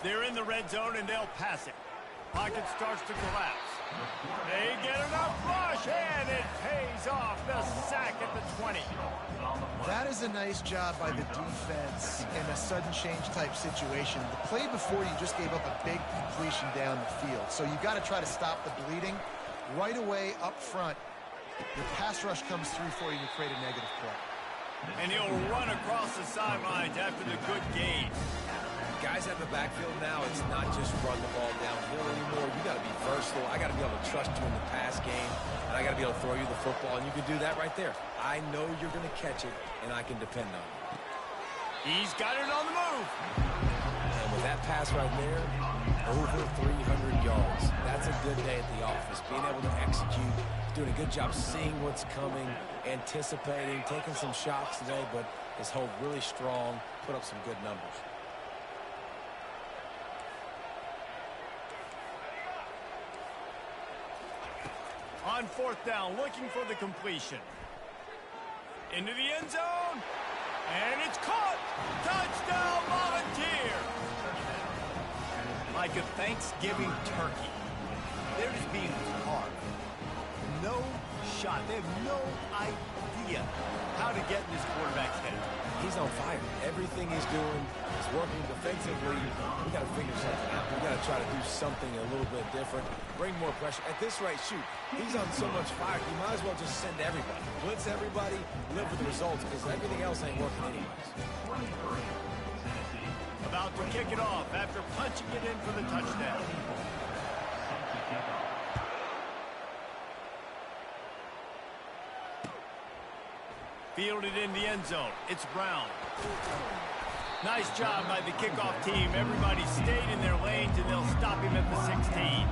They're in the red zone, and they'll pass it. Pocket starts to collapse. They get enough rush, and it pays off. The sack at the 20. That is a nice job by the defense in a sudden change type situation. The play before, you just gave up a big completion down the field. So you've got to try to stop the bleeding right away up front. Your pass rush comes through for you to create a negative play. And he'll run across the sidelines after the good gain. Guys at the backfield now, it's not just run the ball downhill anymore. You got to be versatile. I got to be able to trust you in the pass game, and I got to be able to throw you the football, and you can do that right there. I know you're going to catch it, and I can depend on it. He's got it on the move. And with that pass right there, over 300 yards. That's a good day at the office. Being able to execute, doing a good job seeing what's coming, anticipating, taking some shots today, but his hold really strong, put up some good numbers. On fourth down, looking for the completion. Into the end zone. And it's caught. Touchdown, Volunteer. Like a Thanksgiving turkey. They're just being carved. No shot. They have no idea how to get in this quarterback's head. He's on fire. Everything he's doing is working defensively. We got to figure something out. We got to try to do something a little bit different. Bring more pressure. At this rate, shoot, he's on so much fire, you might as well just send everybody. Blitz everybody, live with the results, because everything else ain't working anyways. About to kick it off after punching it in for the touchdown. Fielded in the end zone. It's Brown. Nice job by the kickoff team. Everybody stayed in their lanes, and they'll stop him at the 16.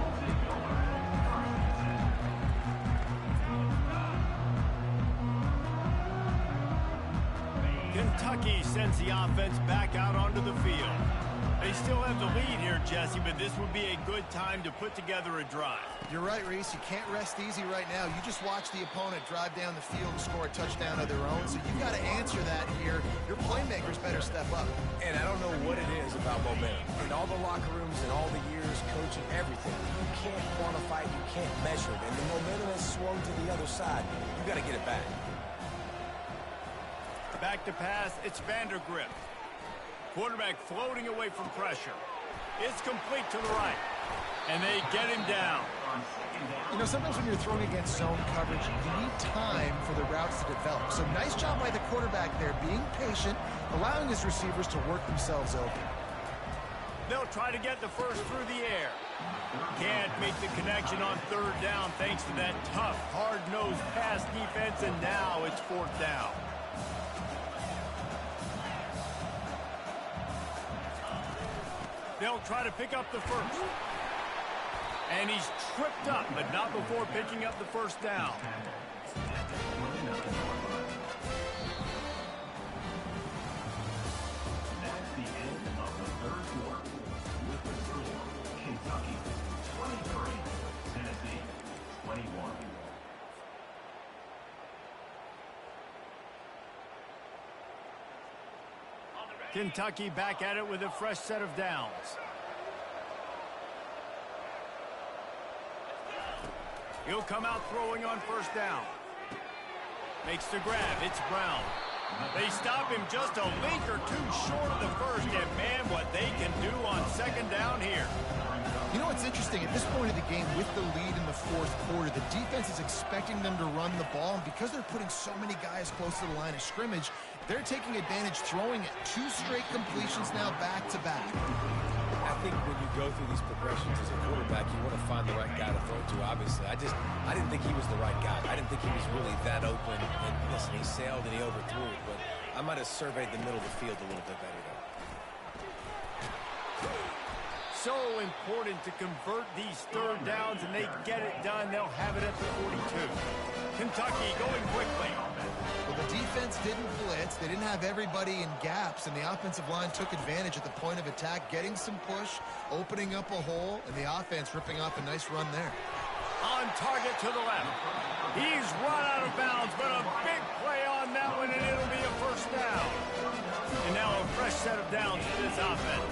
Kentucky sends the offense back out onto the field. They still have the lead here, Jesse, but this would be a good time to put together a drive. You're right, Reese. You can't rest easy right now. You just watch the opponent drive down the field and score a touchdown of their own, so you got to answer that here. Your playmakers better step up. And I don't know what it is about momentum. In all the locker rooms and all the years coaching, everything, you can't quantify it, you can't measure it. And the momentum has swung to the other side. You got to get it back. Back to pass, it's Vandergrift. Quarterback floating away from pressure. It's complete to the right. And they get him down. You know, sometimes when you're throwing against zone coverage, you need time for the routes to develop. So nice job by the quarterback there, being patient, allowing his receivers to work themselves open. They'll try to get the first through the air. Can't make the connection on third down thanks to that tough, hard-nosed pass defense, and now it's fourth down. They'll try to pick up the first. And he's tripped up, but not before picking up the first down. That's the end of the third quarter. With the score, Kentucky 23, Tennessee 21. Kentucky back at it with a fresh set of downs. He'll come out throwing on first down. Makes the grab. It's Brown. They stop him just a link or two short of the first, and man, what they can do on second down here. You know what's interesting? At this point of the game, with the lead in the fourth quarter, the defense is expecting them to run the ball, and because they're putting so many guys close to the line of scrimmage, they're taking advantage, throwing it. 2 straight completions now back-to-back. I think when you go through these progressions as a quarterback, you want to find the right guy to throw to, obviously. I didn't think he was the right guy. I didn't think he was really that open. And listen, he sailed and he overthrew it, but I might have surveyed the middle of the field a little bit better there. So important to convert these third downs, and they get it done. They'll have it at the 42. Kentucky going quickly. Well, the defense didn't blitz. They didn't have everybody in gaps, and the offensive line took advantage at the point of attack, getting some push, opening up a hole, and the offense ripping off a nice run there. On target to the left. He's run out of bounds, but a big play on that one, and it'll be a first down. And now a fresh set of downs for this offense.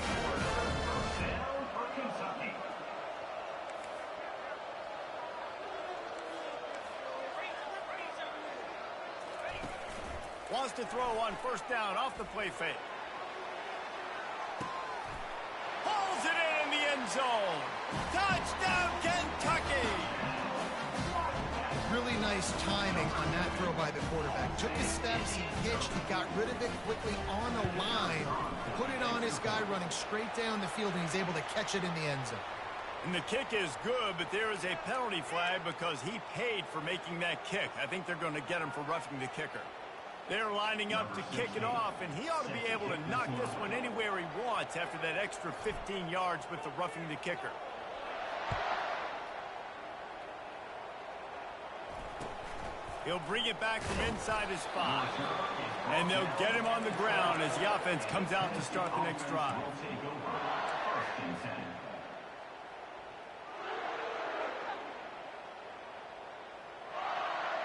Wants to throw on first down off the play fake. Pulls it in the end zone. Touchdown, Kentucky! Really nice timing on that throw by the quarterback. Took his steps, he pitched, he got rid of it quickly on the line, put it on his guy running straight down the field, and he's able to catch it in the end zone. And the kick is good, but there is a penalty flag because he paid for making that kick. I think they're going to get him for roughing the kicker. They're lining up to kick it off, and he ought to be able to knock this one anywhere he wants after that extra 15 yards with the roughing the kicker. He'll bring it back from inside his spot. And they'll get him on the ground as the offense comes out to start the next drive.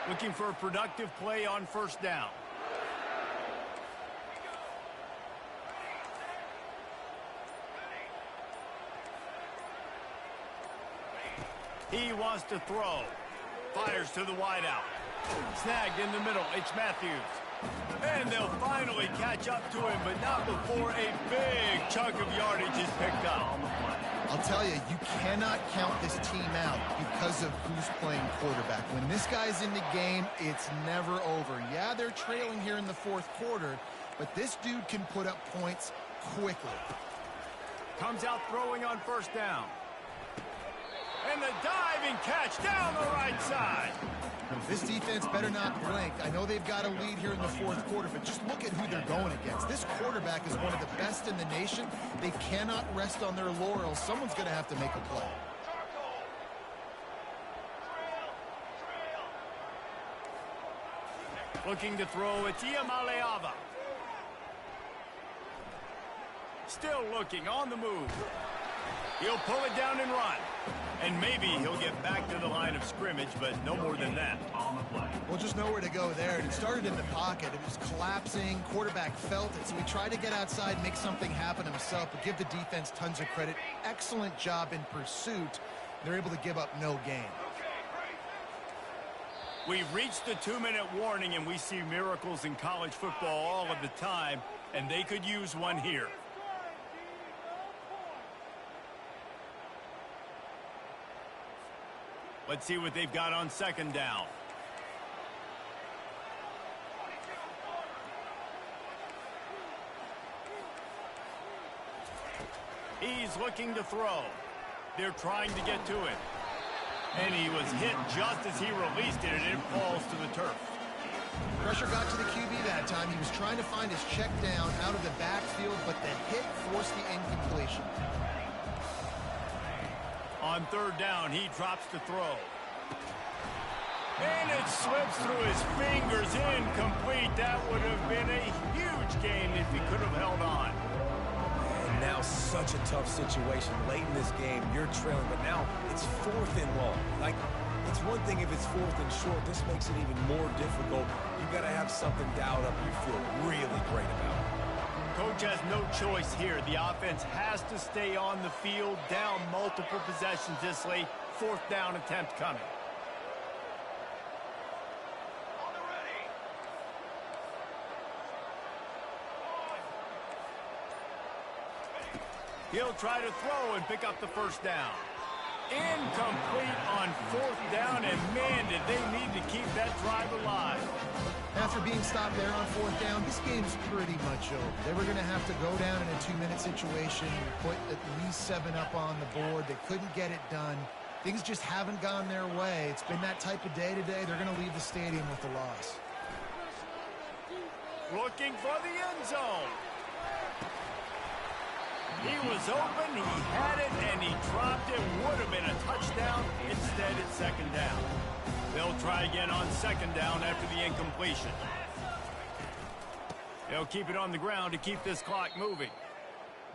Looking for a productive play on first down. He wants to throw. Fires to the wideout. Snagged in the middle. It's Matthews. And they'll finally catch up to him, but not before a big chunk of yardage is picked up. I'll tell you, you cannot count this team out because of who's playing quarterback. When this guy's in the game, it's never over. Yeah, they're trailing here in the fourth quarter, but this dude can put up points quickly. Comes out throwing on first down. And the diving catch down the right side. This defense better not blink. I know they've got a lead here in the fourth quarter, but just look at who they're going against. This quarterback is one of the best in the nation. They cannot rest on their laurels. Someone's going to have to make a play. Looking to throw, it's Iamaleava. Still looking, on the move. He'll pull it down and run. And maybe he'll get back to the line of scrimmage, but no more than that. Well, just nowhere to go there. It started in the pocket. It was collapsing. Quarterback felt it, so he tried to get outside, make something happen himself, but give the defense tons of credit. Excellent job in pursuit. They're able to give up no gain. We've reached the 2-minute warning, and we see miracles in college football all of the time, and they could use one here. Let's see what they've got on second down. He's looking to throw. They're trying to get to it. And he was hit just as he released it, and it falls to the turf. Pressure got to the QB that time. He was trying to find his check down out of the backfield, but the hit forced the incompletion. On third down, he drops to throw. And it slips through his fingers, incomplete. That would have been a huge gain if he could have held on. And now such a tough situation. Late in this game, you're trailing, but now it's 4th and long. Like, it's one thing if it's 4th and short. This makes it even more difficult. You've got to have something dialed up you feel really great about. Coach has no choice here. The offense has to stay on the field, down multiple possessions this late. 4th down attempt coming. He'll try to throw and pick up the first down. Incomplete on 4th down, and man, did they need to keep that drive alive. After being stopped there on 4th down, this game's pretty much over. They were going to have to go down in a 2-minute situation, put at least 7 up on the board. They couldn't get it done. Things just haven't gone their way. It's been that type of day today. They're going to leave the stadium with a loss. Looking for the end zone. He was open, he had it, and he dropped it. Would have been a touchdown. Instead, it's second down. They'll try again on second down after the incompletion. They'll keep it on the ground to keep this clock moving.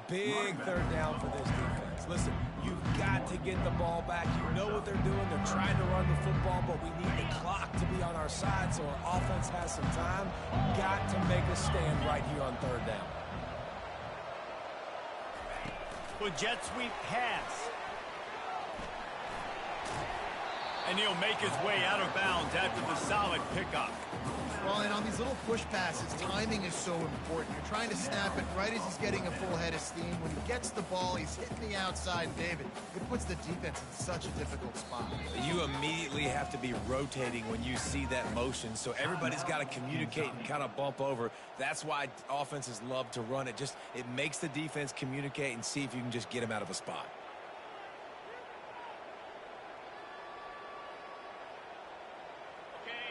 Big third down for this defense. Listen, you've got to get the ball back. You know what they're doing. They're trying to run the football, but we need the clock to be on our side so our offense has some time. Got to make a stand right here on third down. Well, jet sweep pass. And he'll make his way out of bounds after the solid pickup. Well, and on these little push passes, timing is so important. You're trying to snap it right as he's getting a full head of steam. When he gets the ball, he's hitting the outside. David, it puts the defense in such a difficult spot. You immediately have to be rotating when you see that motion, so everybody's got to communicate and kind of bump over. That's why offenses love to run it. It makes the defense communicate and see if you can just get him out of a spot.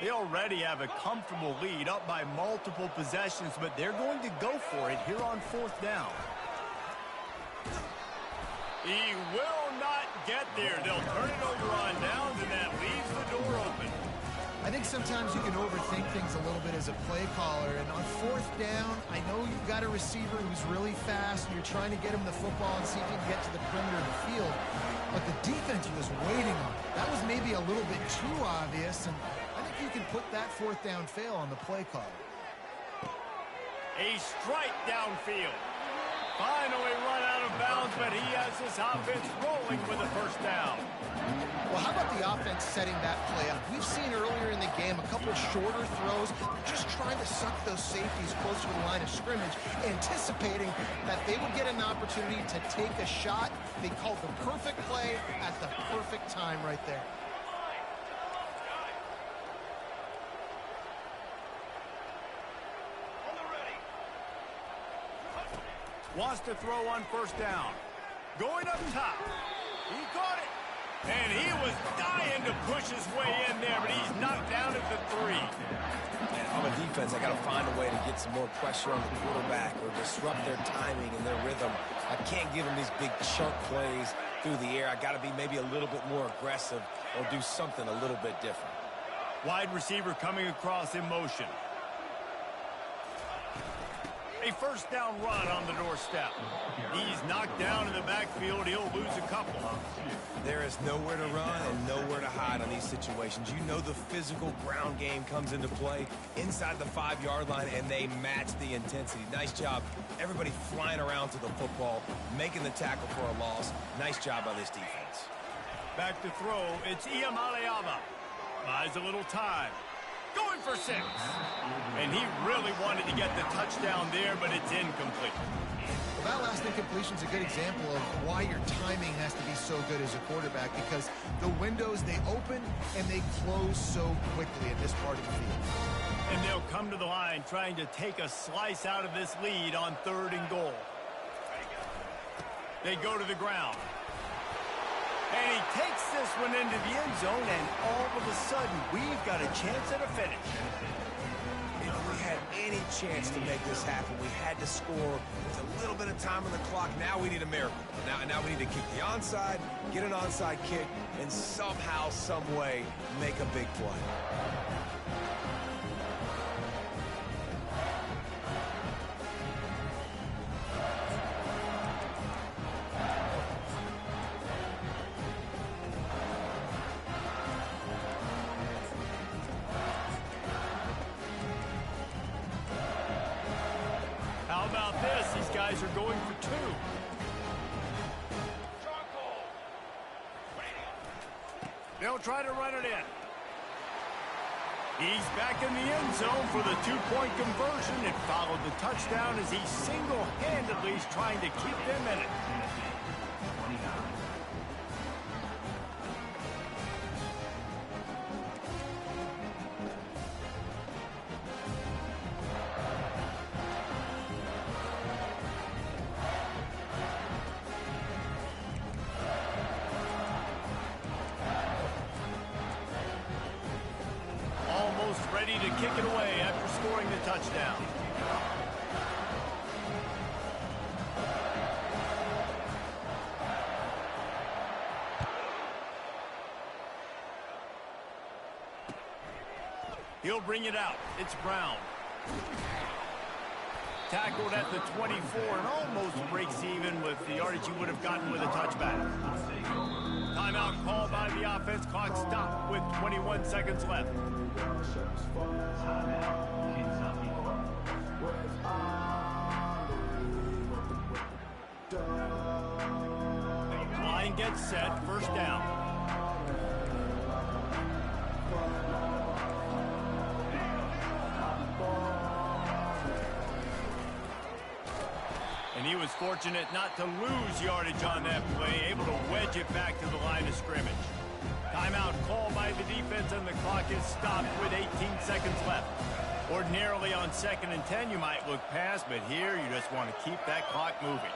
They already have a comfortable lead, up by multiple possessions, but they're going to go for it here on 4th down. He will not get there. They'll turn it over on downs, and that leaves the door open. I think sometimes you can overthink things a little bit as a play caller, and on 4th down, I know you've got a receiver who's really fast, and you're trying to get him the football and see if he can get to the perimeter of the field, but the defense was waiting on it. That was maybe a little bit too obvious, and you can put that 4th down fail on the play call. A strike downfield. Finally run out of bounds, but he has his offense rolling with a 1st down. Well, how about the offense setting that play up? We've seen earlier in the game a couple of shorter throws, just trying to suck those safeties closer to the line of scrimmage, anticipating that they would get an opportunity to take a shot. They called the perfect play at the perfect time right there. Wants to throw on 1st down. Going up top. He caught it. And he was dying to push his way in there, but he's knocked down at the 3. And on the defense, I got to find a way to get some more pressure on the quarterback or disrupt their timing and their rhythm. I can't give them these big chunk plays through the air. I got to be maybe a little bit more aggressive or do something a little bit different. Wide receiver coming across in motion. A 1st down run on the doorstep. He's knocked down in the backfield. He'll lose a couple. There is nowhere to run and nowhere to hide on these situations. You know the physical ground game comes into play inside the 5-yard line, and they match the intensity. Nice job. Everybody flying around to the football, making the tackle for a loss. Nice job by this defense. Back to throw. It's Iamaleava. Buys a little time. Going for 6. And he really wanted to get the touchdown there, but it's incomplete. Well, that last incompletion is a good example of why your timing has to be so good as a quarterback, because the windows, they open and they close so quickly in this part of the field. And they'll come to the line trying to take a slice out of this lead on 3rd and goal. They go to the ground. And he takes this one into the end zone, and all of a sudden, we've got a chance at a finish. If we had any chance to make this happen, we had to score with a little bit of time on the clock. Now we need a miracle. Now we need to kick the onside, get an onside kick, and somehow, some way, make a big play. How about this? These guys are going for 2. They'll try to run it in. He's back in the end zone for the 2-point conversion. It followed the touchdown as he single-handedly is trying to keep them in it. Ready to kick it away after scoring the touchdown. He'll bring it out. It's Brown. Tackled at the 24 and almost breaks even with the yardage you would have gotten with a touchback. Timeout called by the offense. Clock stopped with 21 seconds left. Line gets set. 1st down. he was fortunate not to lose yardage on that play, able to wedge it back to the line of scrimmage. Timeout called by the defense, and the clock is stopped with 18 seconds left. Ordinarily on 2nd and 10, you might look past, but here you just want to keep that clock moving.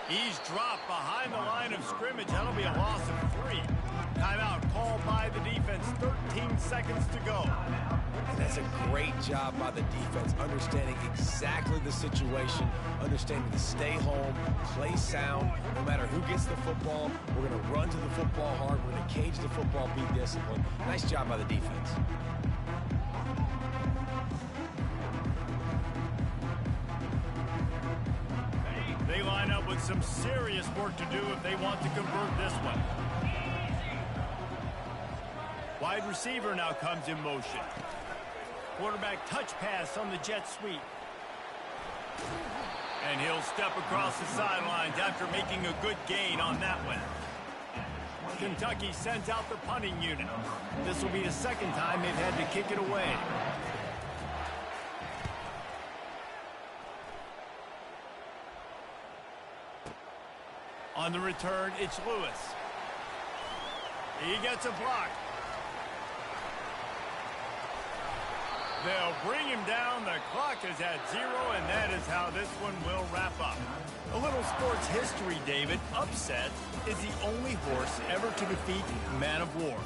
He's dropped behind the line of scrimmage. That'll be a loss of 3. Timeout called by the defense. 13 seconds to go. And that's a great job by the defense, understanding exactly the situation, understanding to stay home, play sound. No matter who gets the football, we're going to run to the football hard. We're going to cage the football, be disciplined. Nice job by the defense. They line up with some serious work to do if they want to convert this one. Wide receiver now comes in motion. Quarterback touch pass on the jet sweep. And he'll step across the sidelines after making a good gain on that one. Kentucky sends out the punting unit. This will be the second time they've had to kick it away. On the return, it's Lewis. He gets a block. They'll bring him down. The clock is at 0, and that is how this one will wrap up. A little sports history, David. Upset is the only horse ever to defeat Man of War.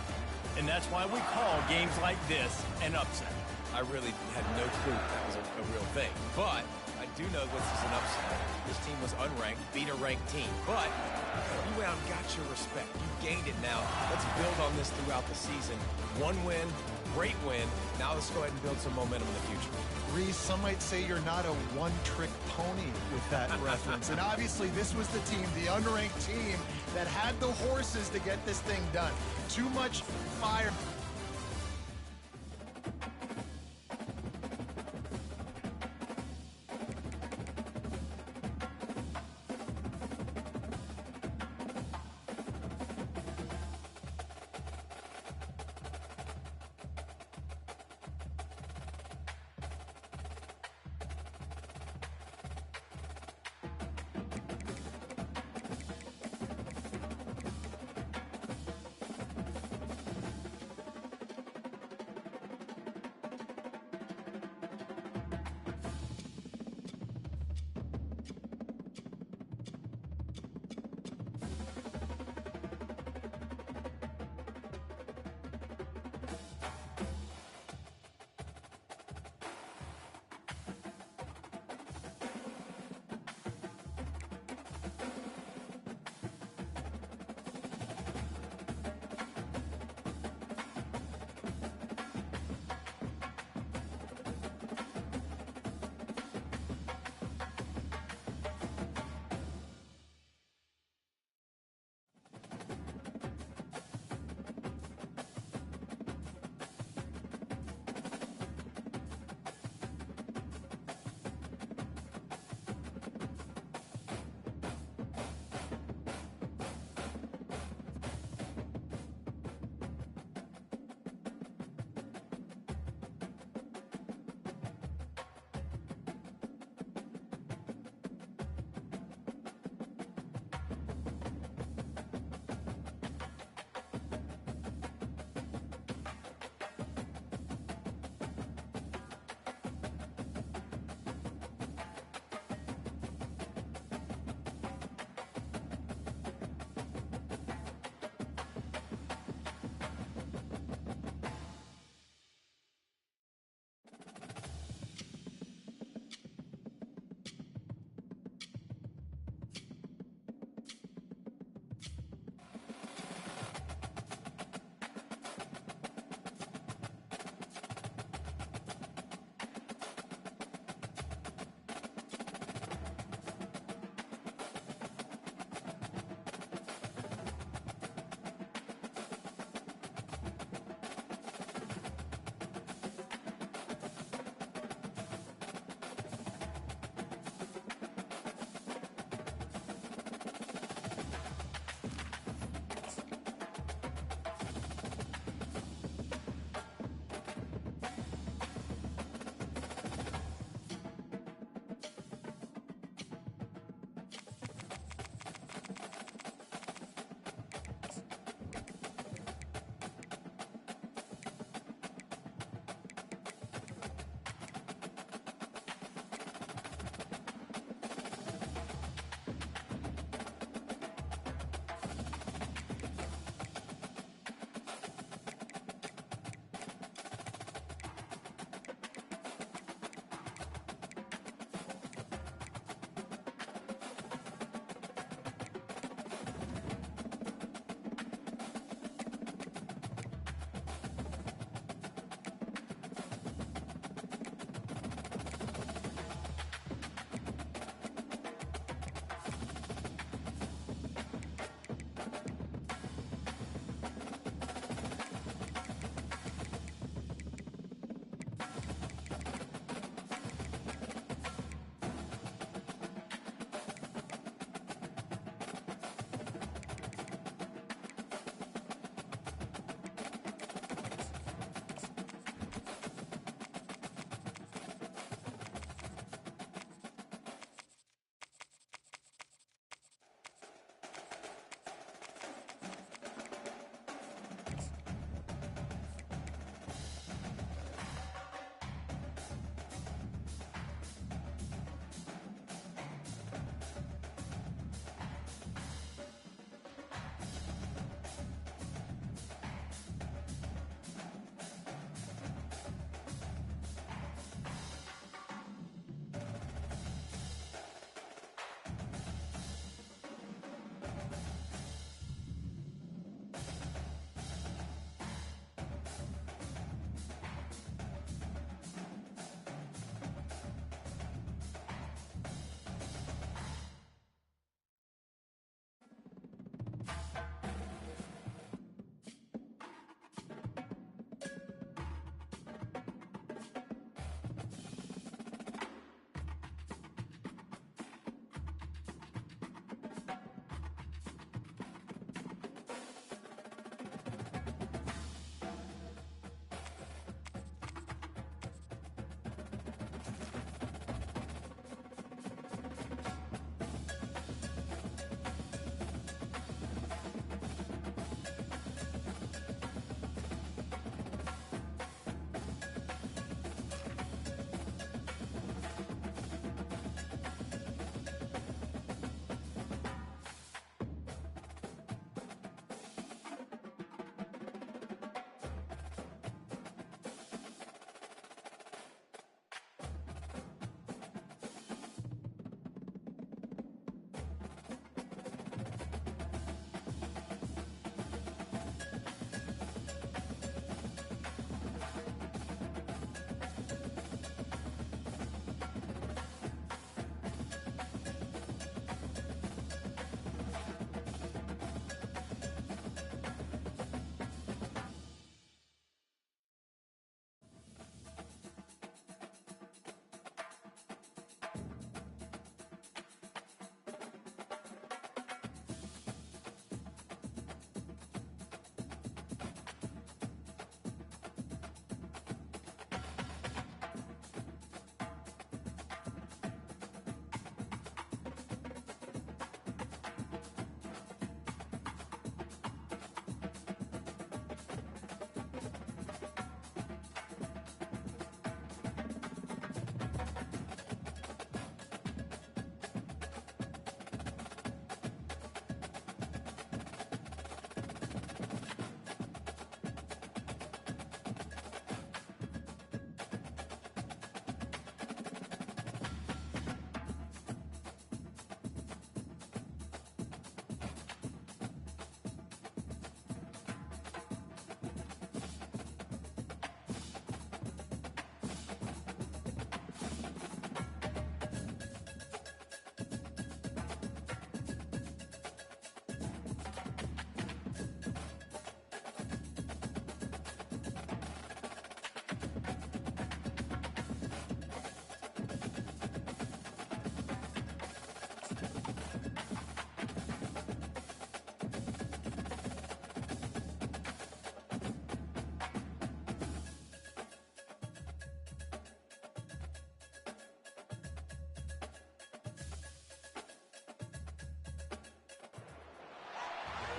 And that's why we call games like this an upset. I really had no clue that was a real thing. But I do know this is an upset. This team was unranked, beat a ranked team. But you went out and got your respect. You gained it now. Let's build on this throughout the season. One win, great win. Now let's go ahead and build some momentum in the future. Reese, some might say you're not a one-trick pony with that reference. And obviously this was the team, the unranked team, that had the horses to get this thing done. Too much fire.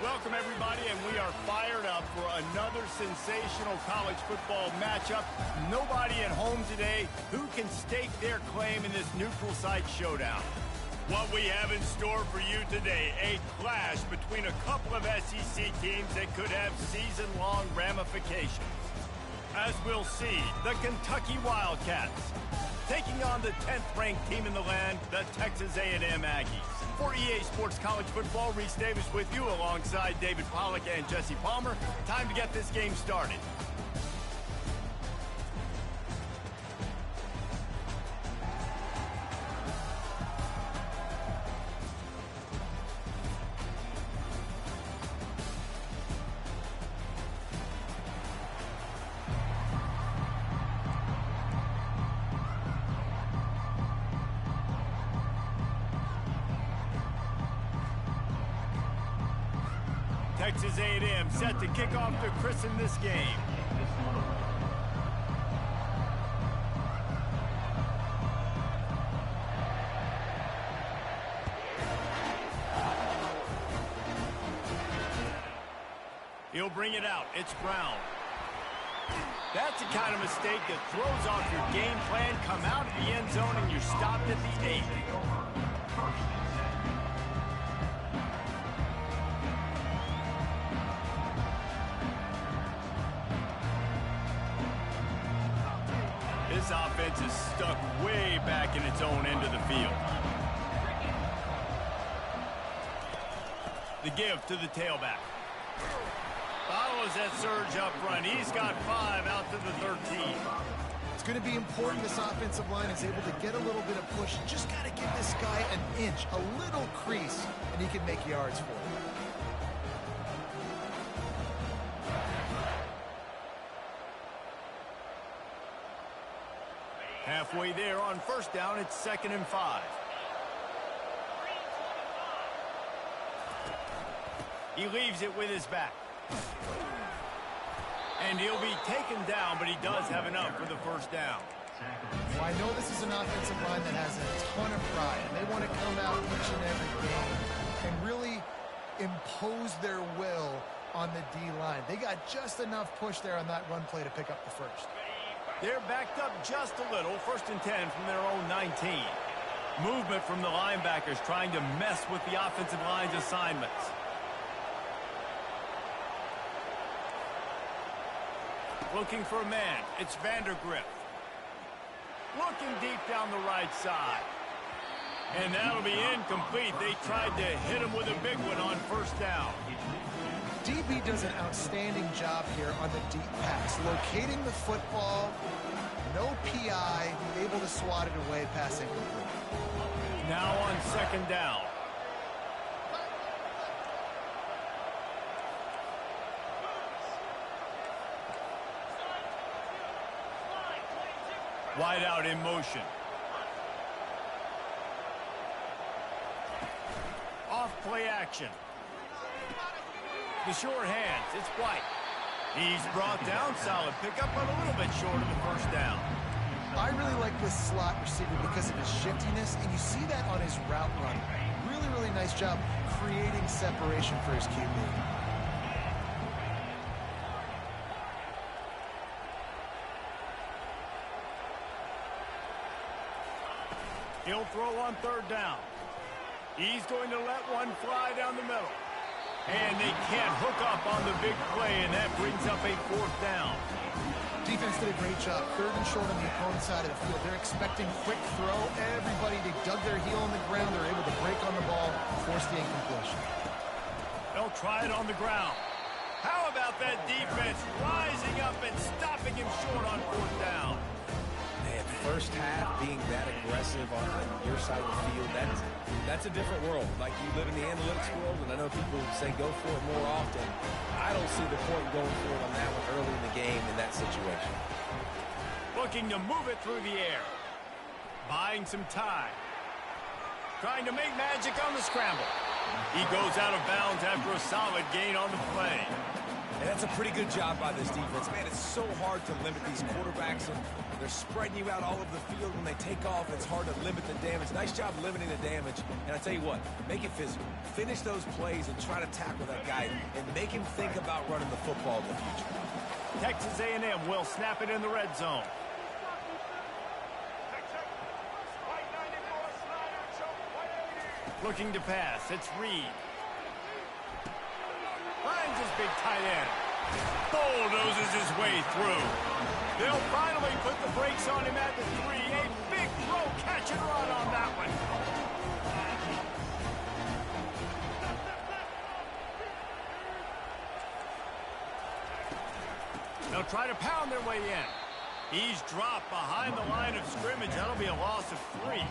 Welcome, everybody, and we are fired up for another sensational college football matchup. Nobody at home today who can stake their claim in this neutral site showdown. What we have in store for you today, a clash between a couple of SEC teams that could have season-long ramifications. As we'll see, the Kentucky Wildcats taking on the 10th-ranked team in the land, the Texas A&M Aggies. For EA Sports College Football, Reese Davis with you alongside David Pollack and Jesse Palmer. Time to get this game started. Texas A&M set to kick off to christen this game. He'll bring it out. It's Brown. That's the kind of mistake that throws off your game plan. Come out of the end zone and you're stopped at the 8. This offense is stuck way back in its own end of the field. The give to the tailback. Follows that surge up front. He's got 5 out to the 13. It's going to be important this offensive line is able to get a little bit of push. Just got to give this guy an inch, a little crease, and he can make yards for it. Halfway there on first down, it's 2nd and 5. He leaves it with his back. And he'll be taken down, but he does have enough for the first down. Well, I know this is an offensive line that has a ton of pride, and they want to come out each and every game and really impose their will on the D-line. They got just enough push there on that run play to pick up the first. They're backed up just a little. 1st and 10 from their own 19. Movement from the linebackers trying to mess with the offensive line's assignments. Looking for a man. It's Vandergrift. Looking deep down the right side. And that'll be incomplete. They tried to hit him with a big one on first down. DB does an outstanding job here on the deep pass, locating the football, no PI, able to swat it away, pass incomplete. Now on 2nd down. Wide out in motion. Off play action. The short hands, it's White. He's brought down, solid pickup, but a little bit short of the first down. I really like this slot receiver because of his shiftiness, and you see that on his route run. Really, really nice job creating separation for his QB. He'll throw on 3rd down. He's going to let one fly down the middle. And they can't hook up on the big play, and that brings up a 4th down. Defense did a great job. 3rd and short on the opponent's side of the field. They're expecting quick throw. Everybody, they dug their heel on the ground. They're able to break on the ball, force the incompletion. They'll try it on the ground. How about that defense rising up and stopping him short on 4th down? Man, first half being that aggressive on your side of the field, that's a different world. Like, you live in the analytics world, and I know people say go for it more often. I don't see the point going for it on that one early in the game in that situation. Looking to move it through the air. Buying some time. Trying to make magic on the scramble. He goes out of bounds after a solid gain on the play. And that's a pretty good job by this defense. Man, it's so hard to limit these quarterbacks, and they're spreading you out all over the field. When they take off, it's hard to limit the damage. Nice job limiting the damage. And I tell you what, make it physical. Finish those plays and try to tackle that guy and make him think about running the football in the future. Texas A&M will snap it in the red zone. Looking to pass. It's Reed. Finds his big tight end. Bulldozes his way through. They'll finally put the brakes on him at the 3. A big throw, catch and run on that one. They'll try to pound their way in. He's dropped behind the line of scrimmage. That'll be a loss of 3.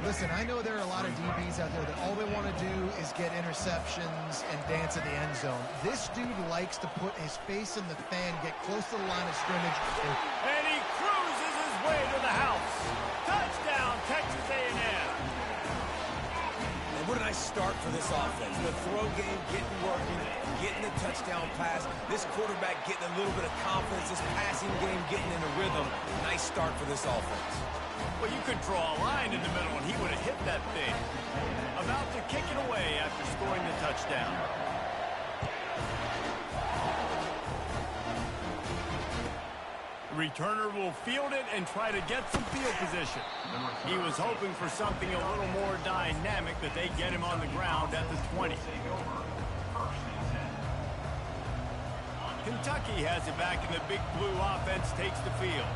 Listen, I know there are a lot of DBs out there that all they want to do is get interceptions and dance in the end zone. This dude likes to put his face in the fan, get close to the line of scrimmage. And he cruises his way to the house. Touchdown, Texas A&M. And what a nice start for this offense. The throw game getting working, getting the touchdown pass. This quarterback getting a little bit of confidence. This passing game getting in a rhythm. Nice start for this offense. Well, you could draw a line in the middle, and he would have hit that thing. About to kick it away after scoring the touchdown. The returner will field it and try to get some field position. He was hoping for something a little more dynamic, but they get him on the ground at the 20. Kentucky has it back, and the Big Blue offense takes the field.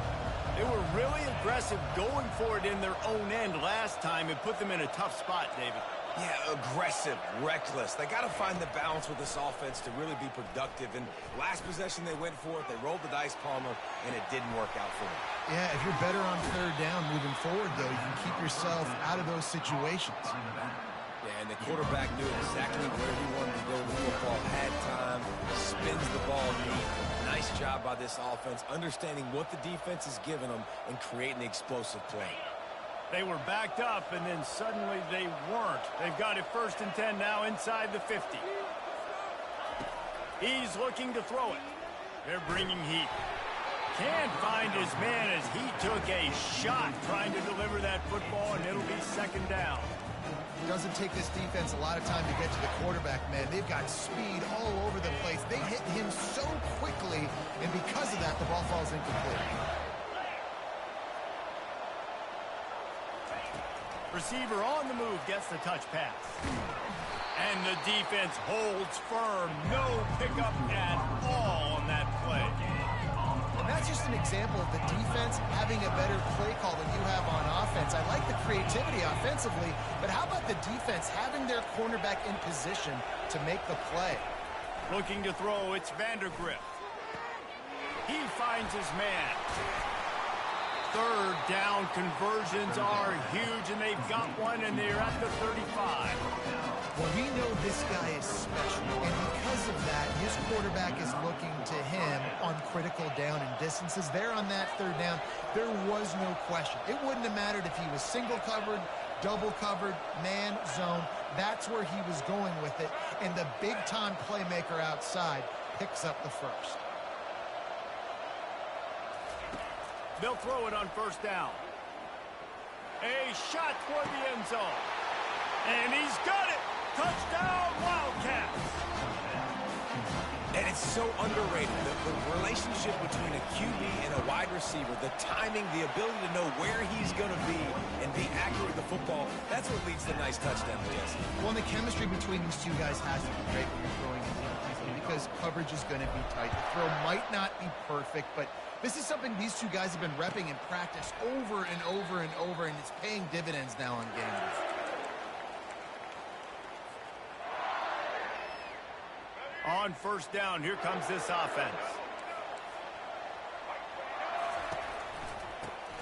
They were really aggressive going for it in their own end last time and put them in a tough spot, David. Yeah, aggressive, reckless. They got to find the balance with this offense to really be productive. And last possession they went for it, they rolled the dice, Palmer, and it didn't work out for them. Yeah, if you're better on third down moving forward, though, you can keep yourself out of those situations. Yeah, and the quarterback knew exactly where he wanted to go with the football, had time, spins the ball neat. Nice job by this offense, understanding what the defense is giving them and creating the explosive play. They were backed up, and then suddenly they weren't. They've got it 1st and 10 now inside the 50. He's looking to throw it. They're bringing heat. Can't find his man as he took a shot trying to deliver that football, and it'll be 2nd down. It doesn't take this defense a lot of time to get to the quarterback, man. They've got speed all over the place. They hit him so quickly, and because of that, the ball falls incomplete. Receiver on the move gets the touch pass. And the defense holds firm. No pickup at all on that play. And that's just an example of the defense having a better play call than you have on offense. I like the creativity offensively, but how about the defense having their cornerback in position to make the play? Looking to throw, it's Vandergrift. He finds his man. 3rd down conversions are huge, and they've got one, and they're at the 35. Well, we know this guy is special, and because of that, his quarterback is looking to him on critical down and distances. There on that 3rd down, there was no question. It wouldn't have mattered if he was single covered, double covered, man, zone. That's where he was going with it, and the big-time playmaker outside picks up the 1st. They'll throw it on 1st down. A shot toward the end zone. And he's got it. Touchdown, Wildcats. And it's so underrated, the relationship between a QB and a wide receiver, the timing, the ability to know where he's going to be and be accurate with the football, that's what leads to nice touchdowns, Jesse. Well, and the chemistry between these two guys has to be great when you're throwing it deep, because coverage is going to be tight. The throw might not be perfect, but this is something these two guys have been repping in practice over and over and over, and it's paying dividends now on games. On 1st down, here comes this offense.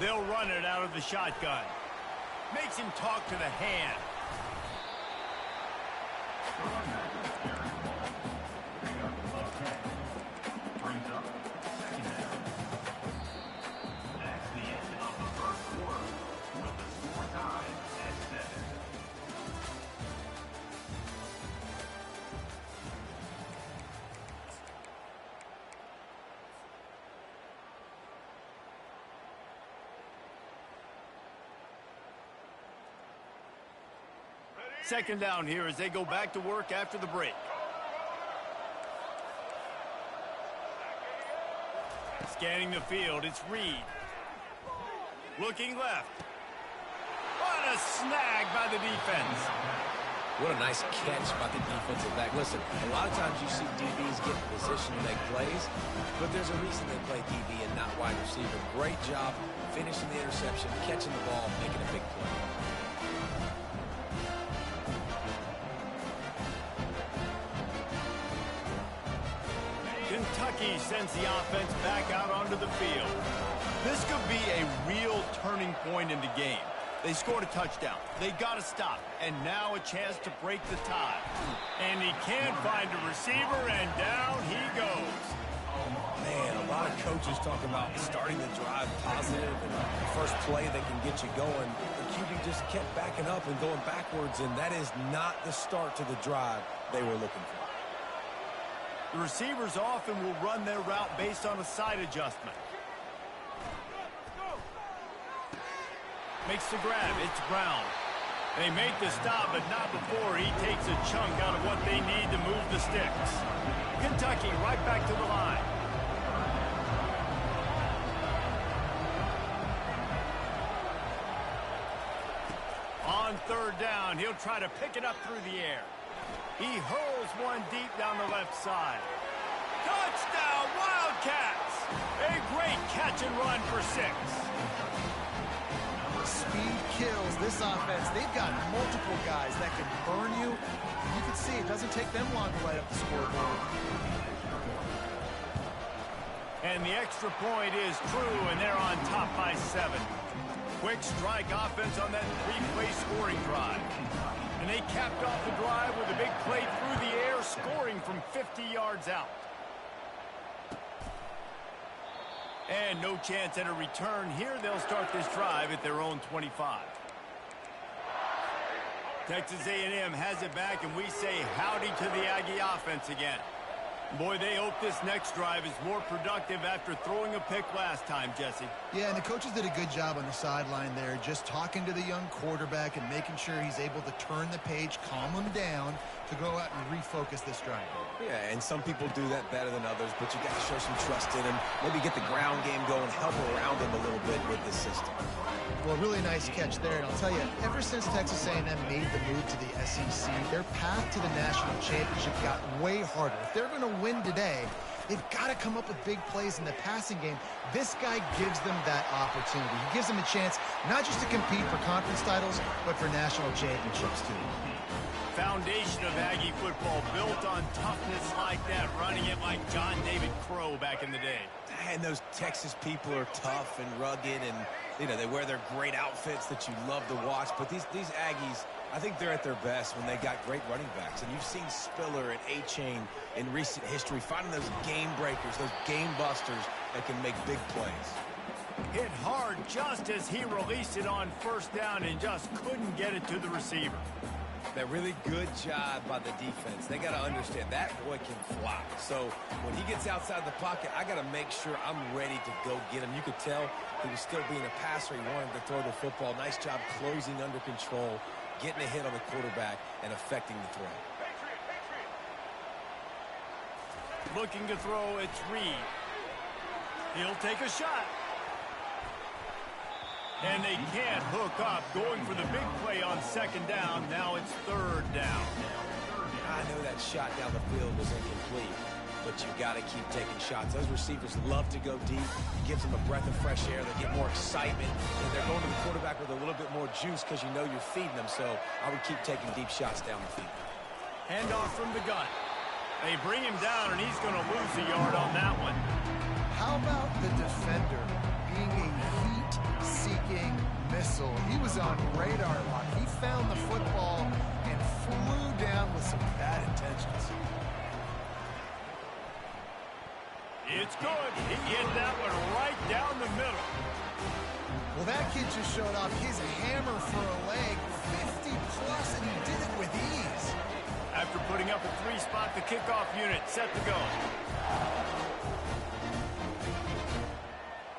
They'll run it out of the shotgun. Makes him talk to the hand. Brings up 2nd down. That's the end of the 1st quarter, with the score tied at 7. second down here as they go back to work after the break. Scanning the field, it's Reed. Looking left. What a snag by the defense. What a nice catch by the defensive back. Listen, a lot of times you see DBs get in position to make plays, but there's a reason they play DB and not wide receiver. Great job finishing the interception, catching the ball, making a big play. Kentucky sends the offense back out onto the field. This could be a real turning point in the game. They scored a touchdown. They got to stop. And now a chance to break the tie. And he can't find a receiver, and down he goes. Man, a lot of coaches talk about starting the drive positive and the first play that can get you going. The QB just kept backing up and going backwards, and that is not the start to the drive they were looking for. The receivers often will run their route based on a side adjustment. Makes the grab. It's Brown. They make the stop, but not before he takes a chunk out of what they need to move the sticks. Kentucky right back to the line. On third down, he'll try to pick it up through the air. He hurls one deep down the left side. Touchdown, Wildcats! A great catch and run for 6. Speed kills this offense. They've got multiple guys that can burn you. You can see it doesn't take them long to light up the scoreboard. And the extra point is true, and they're on top by 7. Quick strike offense on that 3-play scoring drive. And they capped off the drive with a big play through the air, scoring from 50 yards out. And no chance at a return here. They'll start this drive at their own 25. Texas A&M has it back, and we say howdy to the Aggie offense again. Boy, they hope this next drive is more productive after throwing a pick last time, Jesse. Yeah, and the coaches did a good job on the sideline there, just talking to the young quarterback and making sure he's able to turn the page, calm him down to go out and refocus this drive. Yeah, and some people do that better than others, but you got to show some trust in him. Maybe get the ground game going, help around him a little bit with this system. Well, really nice catch there, and I'll tell you, ever since Texas A&M made the move to the SEC, their path to the national championship got way harder. If they're going to win today, they've got to come up with big plays in the passing game. This guy gives them that opportunity. He gives them a chance not just to compete for conference titles, but for national championships, too. Foundation of Aggie football built on toughness like that, running it like John David Crow back in the day. And those Texas people are tough and rugged, and you know they wear their great outfits that you love to watch. But these Aggies, I think they're at their best when they got great running backs. And you've seen Spiller and A-Chain in recent history finding those game breakers, those game busters that can make big plays. Hit hard just as he released it on first down and just couldn't get it to the receiver. That really good job by the defense. They got to understand that boy can fly. So when he gets outside the pocket, I got to make sure I'm ready to go get him. You could tell he was still being a passer. He wanted to throw the football. Nice job closing under control, getting a hit on the quarterback, and affecting the throw. Looking to throw, it's Reed. He'll take a shot. And they can't hook up, going for the big play on second down. Now it's third down. I know that shot down the field was incomplete, but you got to keep taking shots. Those receivers love to go deep. It gives them a breath of fresh air. They get more excitement, and they're going to the quarterback with a little bit more juice because you know you're feeding them. So I would keep taking deep shots down the field. Handoff from the gun. They bring him down, and he's going to lose a yard on that one. How about the defender being a heat-seeking missile? He was on radar lock. He found the football and flew down with some bad intentions. It's good. He hit that one right down the middle. Well, that kid just showed off his hammer for a leg, 50-plus, and he did it with ease. After putting up a 3-spot, the kickoff unit set to go.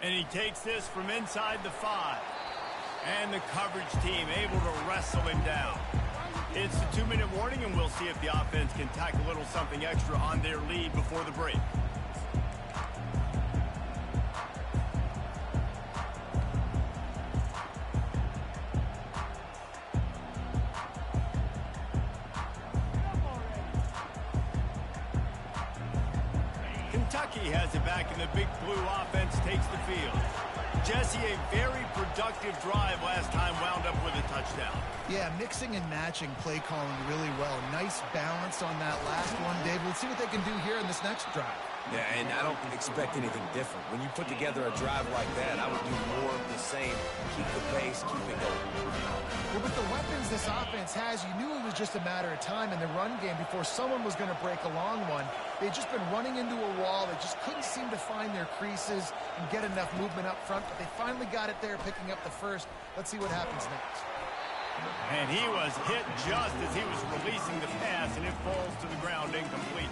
And he takes this from inside the 5. And the coverage team able to wrestle him down. It's the 2-minute warning, and we'll see if the offense can tack a little something extra on their lead before the break. Kentucky has it back, and the Big Blue offense takes the field. Jesse, a very productive drive last time, wound up with a touchdown. Yeah, mixing and matching play calling really well. Nice balance on that last one, Dave. Let's see what they can do here in this next drive. Yeah, and I don't expect anything different. When you put together a drive like that, I would do more of the same. Keep the pace, keep it going. Well, with the weapons this offense has, you knew it was just a matter of time in the run game before someone was going to break a long one. They'd just been running into a wall. They just couldn't seem to find their creases and get enough movement up front, but they finally got it there, picking up the first. Let's see what happens next. And he was hit just as he was releasing the pass, and it falls to the ground incomplete.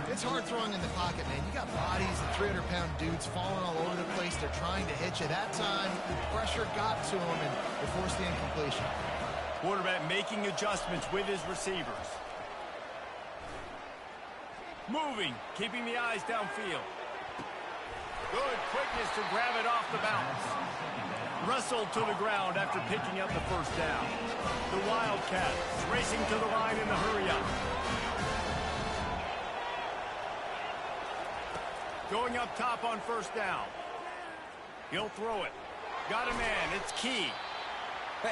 It's hard throwing in the pocket, man. You got bodies and 300-pound dudes falling all over the place. They're trying to hit you. That time, the pressure got to him, and it forced the incompletion. Quarterback making adjustments with his receivers. Moving, keeping the eyes downfield. Good quickness to grab it off the bounce. Wrestled to the ground after picking up the first down. The Wildcats racing to the line in the hurry-up. Going up top on first down. He'll throw it. Got a man. It's key.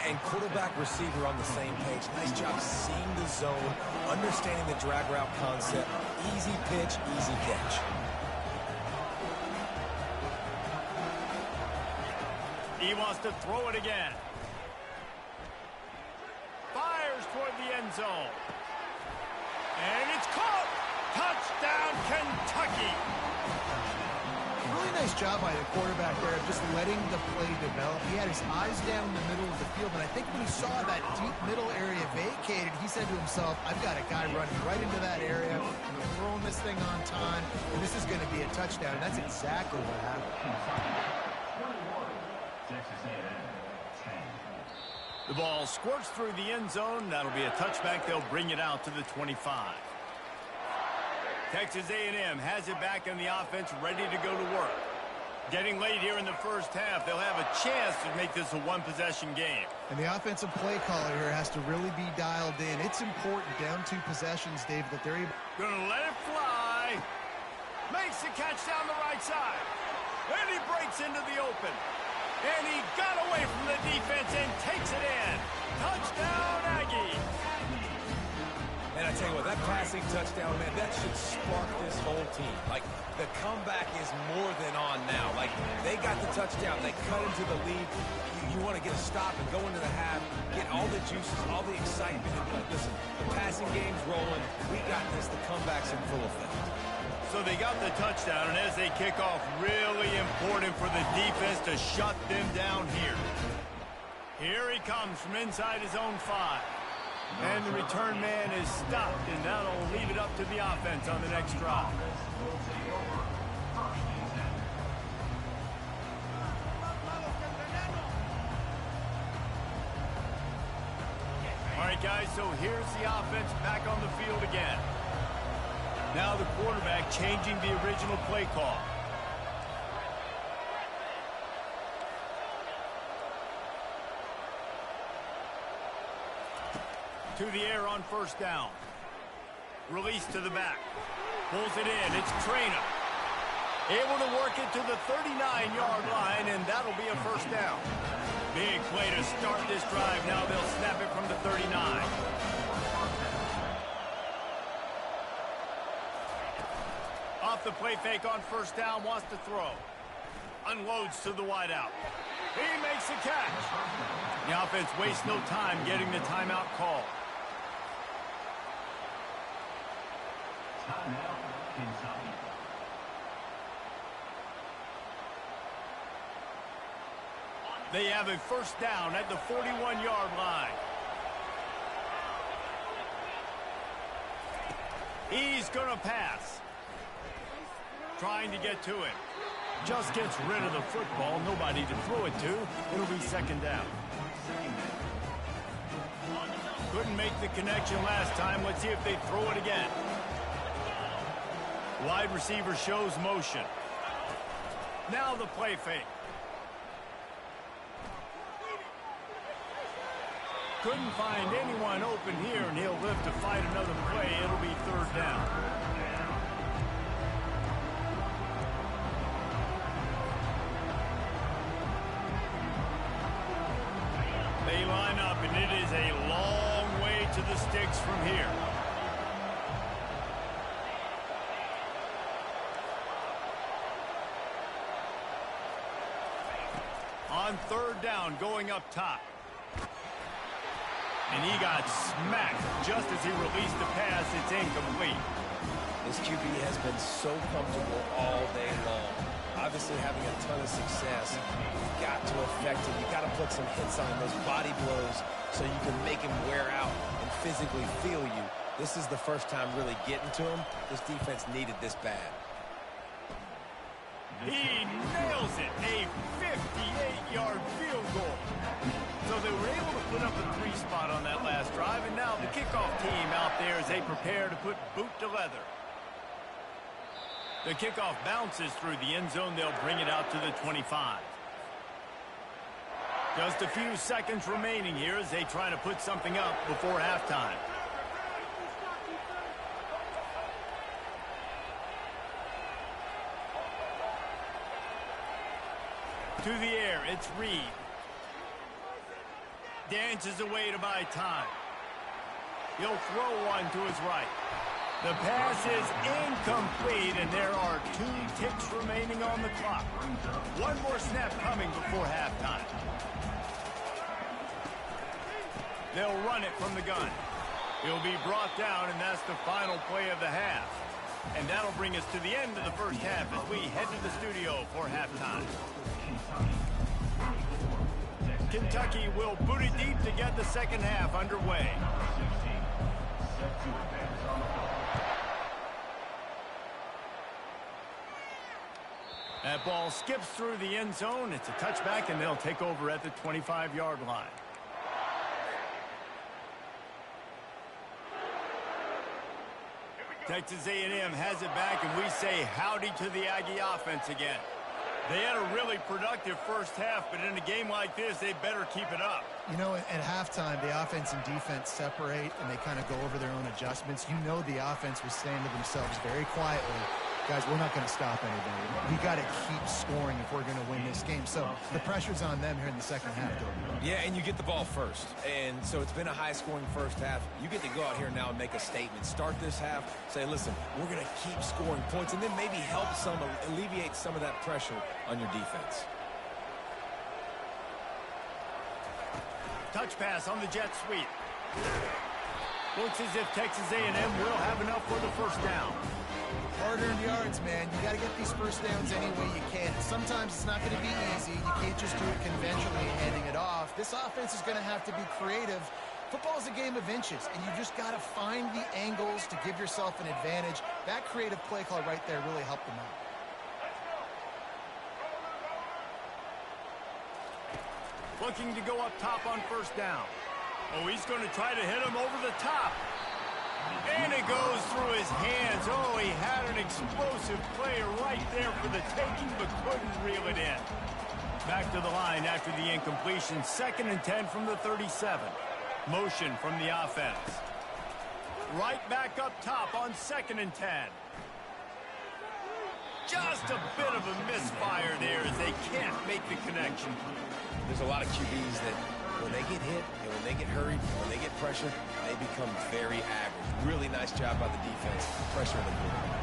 And quarterback, receiver on the same page. Nice job seeing the zone, understanding the drag route concept. Easy pitch, easy catch. He wants to throw it again. Fires toward the end zone. And it's caught. Touchdown, Kentucky. Really nice job by the quarterback there of just letting the play develop. He had his eyes down in the middle of the field, and I think when he saw that deep middle area vacated, he said to himself, I've got a guy running right into that area. I'm throwing this thing on time, and this is going to be a touchdown. And that's exactly what happened. The ball squirts through the end zone. That'll be a touchback. They'll bring it out to the 25. Texas A&M has it back in the offense, ready to go to work. Getting late here in the first half, they'll have a chance to make this a one-possession game. And the offensive play caller here has to really be dialed in. It's important down 2 possessions, Dave, that they're able. Gonna let it fly. Makes the catch down the right side. And he breaks into the open. And he got away from the defense and takes it in. Touchdown, Aggie. And I tell you what, that passing touchdown, man, that should spark this whole team. Like, the comeback is more than on now. Like, they got the touchdown. They cut into the lead. You want to get a stop and go into the half, get all the juices, all the excitement. And like, listen, the passing game's rolling. We got this. The comeback's in full effect. So they got the touchdown, and as they kick off, really important for the defense to shut them down here. Here he comes from inside his own 5. And the return man is stopped, and that'll leave it up to the offense on the next drive. All right, guys, so here's the offense back on the field again. Now the quarterback changing the original play call. To the air on first down. Release to the back. Pulls it in. It's Traina. Able to work it to the 39-yard line, and that'll be a first down. Big play to start this drive. Now they'll snap it from the 39. Off the play fake on first down. Wants to throw. Unloads to the wideout. He makes the catch. The offense wastes no time getting the timeout call. They have a first down at the 41-yard line. He's going to pass. Trying to get to him. Just gets rid of the football. Nobody to throw it to. It'll be second down. Good couldn't make the connection last time. Let's see if they throw it again. Wide receiver shows motion. Now the play fake. Couldn't find anyone open here, and he'll live to fight another play. It'll be third down. They line up, and it is a long way to the sticks from here. On third down, going up top. And he got smacked just as he released the pass. It's incomplete. This QB has been so comfortable all day long. Obviously having a ton of success. You've got to affect him. You've got to put some hits on him, those body blows, so you can make him wear out and physically feel you. This is the first time really getting to him. This defense needed this bad. He nails it. A 58-yard field goal. So they were able to put up a 3-spot on that last drive, and now the kickoff team out there as they prepare to put boot to leather. The kickoff bounces through the end zone. They'll bring it out to the 25. Just a few seconds remaining here as they try to put something up before halftime. To the air, it's Reed. Dances away to buy time. He'll throw one to his right. The pass is incomplete, and there are 2 ticks remaining on the clock. One more snap coming before halftime. They'll run it from the gun. He'll be brought down, and that's the final play of the half. And that'll bring us to the end of the first half as we head to the studio for halftime. Kentucky will boot it deep to get the second half underway. That ball skips through the end zone. It's a touchback, and they'll take over at the 25-yard line. Texas A&M has it back, and we say howdy to the Aggie offense again. They had a really productive first half, but in a game like this, they better keep it up. You know, at halftime, the offense and defense separate, and they kind of go over their own adjustments. You know the offense was saying to themselves very quietly, guys, we're not going to stop anybody. We got to keep scoring if we're going to win this game. So the pressure's on them here in the second half. Yeah, and you get the ball first. And so it's been a high-scoring first half. You get to go out here now and make a statement. Start this half, say, listen, we're going to keep scoring points, and then maybe help alleviate some of that pressure on your defense. Touch pass on the jet sweep. Looks as if Texas A&M will have enough for the first down. Hard-earned yards, man. You got to get these first downs any way you can. Sometimes it's not going to be easy. You can't just do it conventionally and handing it off. This offense is going to have to be creative. Football is a game of inches, and you just got to find the angles to give yourself an advantage. That creative play call right there really helped them out. Looking to go up top on first down. Oh, he's going to try to hit him over the top. And it goes through his hands. Oh, he had an explosive play right there for the taking, but couldn't reel it in. Back to the line after the incompletion. 2nd and 10 from the 37. Motion from the offense. Right back up top on 2nd and 10. Just a bit of a misfire there as they can't make the connection. There's a lot of QBs that when they get hit and when they get hurried, when they get pressured, they become very average. Really nice job by the defense, pressuring the quarterback.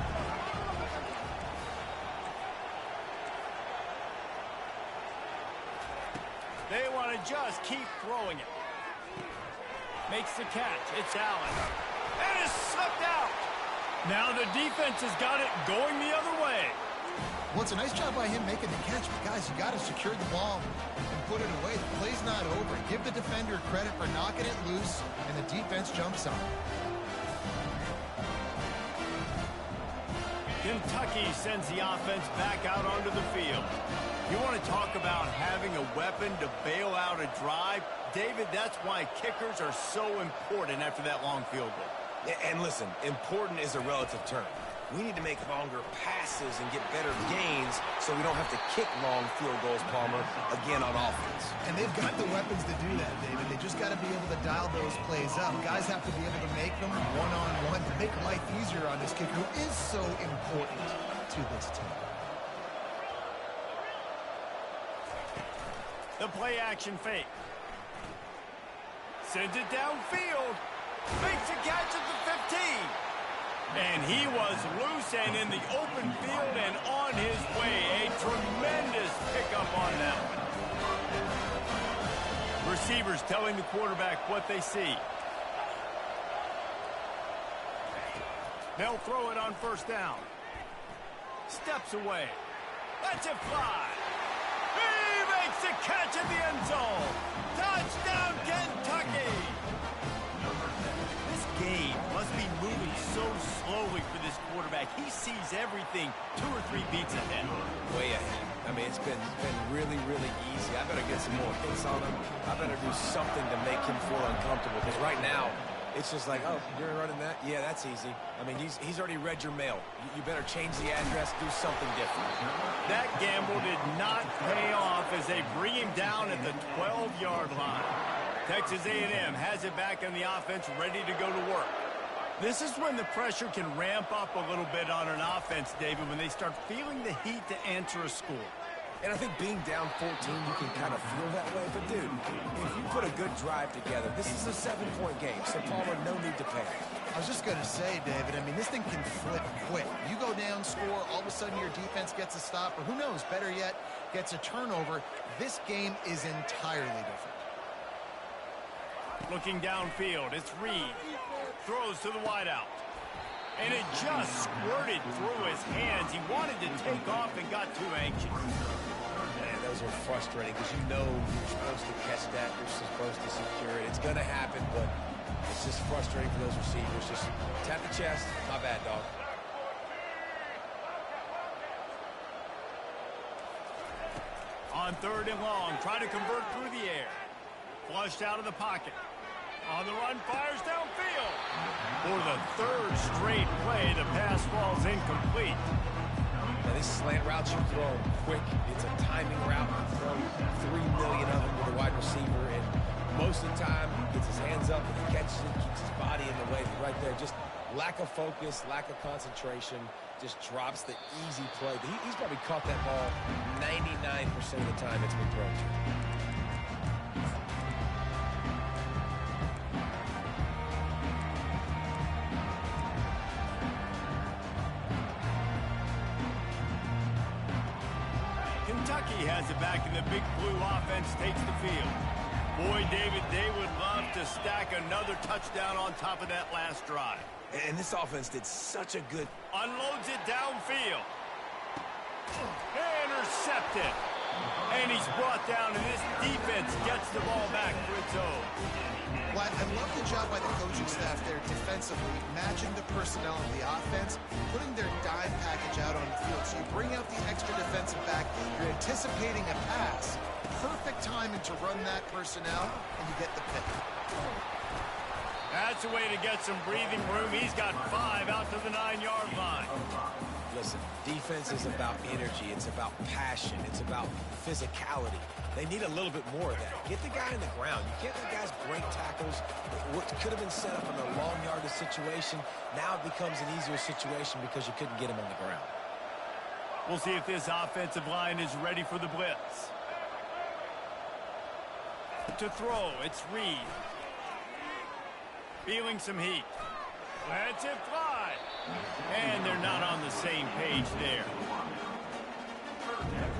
They want to just keep throwing it. Makes the catch. It's Allen. And it's slipped out. Now the defense has got it going the other way. Well, it's a nice job by him making the catch, but guys, you got to secure the ball and put it away. The play's not over. Give the defender credit for knocking it loose, and the defense jumps on it. Kentucky sends the offense back out onto the field. You want to talk about having a weapon to bail out a drive? David, that's why kickers are so important after that long field goal. And listen, important is a relative term. We need to make longer passes and get better gains so we don't have to kick long field goals, Palmer, again on offense. And they've got the weapons to do that, David. They just got to be able to dial those plays up. Guys have to be able to make them one-on-one to make life easier on this kicker who is so important to this team. The play action fake. Sends it downfield. Makes a catch at the 15. And he was loose and in the open field and on his way. A tremendous pickup on that one. Receivers telling the quarterback what they see. They'll throw it on first down. Steps away. Lets it fly. He makes a catch in the end zone. Touchdown, Kentucky! This game must be moving so slowly for this quarterback. He sees everything 2 or 3 beats ahead. Way ahead. I mean, it's been really, really easy. I better get some more hits on him. I better do something to make him feel uncomfortable. Because right now, it's just like, oh, you're running that? Yeah, that's easy. I mean, he's already read your mail. You better change the address, do something different. That gamble did not pay off as they bring him down at the 12-yard line. Texas A&M has it back in the offense, ready to go to work. This is when the pressure can ramp up a little bit on an offense, David, when they start feeling the heat to answer a score. And I think being down 14, you can kind of feel that way. But, dude, if you put a good drive together, this is a 7-point game. So, Palmer, no need to panic. I was just going to say, David, I mean, this thing can flip quick. You go down, score, all of a sudden your defense gets a stop, or who knows, better yet, gets a turnover. This game is entirely different. Looking downfield, it's Reed. Throws to the wideout. And it just squirted through his hands. He wanted to take off and got too anxious. Man, those are frustrating because you know you're supposed to catch that. You're supposed to secure it. It's going to happen, but it's just frustrating for those receivers. Just tap the chest. My bad, dog. On 3rd and long, try to convert through the air. Flushed out of the pocket. On the run, fires downfield. For the 3rd straight play, the pass falls incomplete. Now, these slant routes you throw quick. It's a timing route. You throw 3 million of them with a wide receiver, and most of the time, he gets his hands up and he catches it, keeps his body in the way. Right there, just lack of focus, lack of concentration, just drops the easy play. He's probably caught that ball 99% of the time it's been thrown to. Kentucky has it back, and the Big Blue offense takes the field. Boy, David, they would love to stack another touchdown on top of that last drive. And this offense did such a good... Unloads it downfield. Intercepted. And he's brought down, and this defense gets the ball back for its own. Well, I love the job by the coaching staff there defensively, matching the personnel of the offense, putting their dime package out on the field. So you bring out the extra defensive back, you're anticipating a pass. Perfect timing to run that personnel, and you get the pick. That's a way to get some breathing room. He's got 5 out to the 9-yard line. Listen, defense is about energy. It's about passion. It's about physicality. They need a little bit more of that. Get the guy in the ground. You can't let guys break tackles. What could have been set up in a long yardage situation, now it becomes an easier situation because you couldn't get him on the ground. We'll see if this offensive line is ready for the blitz. To throw, it's Reed. Feeling some heat. Lets it fly. And they're not on the same page there.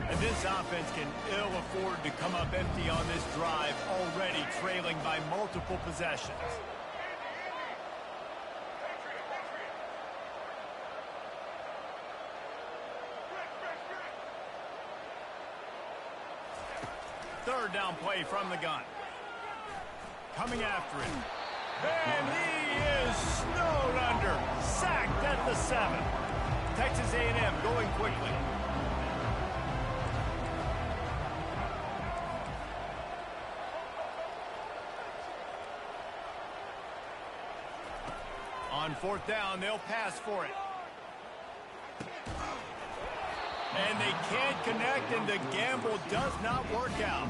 And this offense can ill afford to come up empty on this drive, already trailing by multiple possessions. Third down play from the gun. Coming after him. And he is snowed under. Sacked at the 7. Texas A&M going quickly. On fourth down, they'll pass for it. And they can't connect, and the gamble does not work out.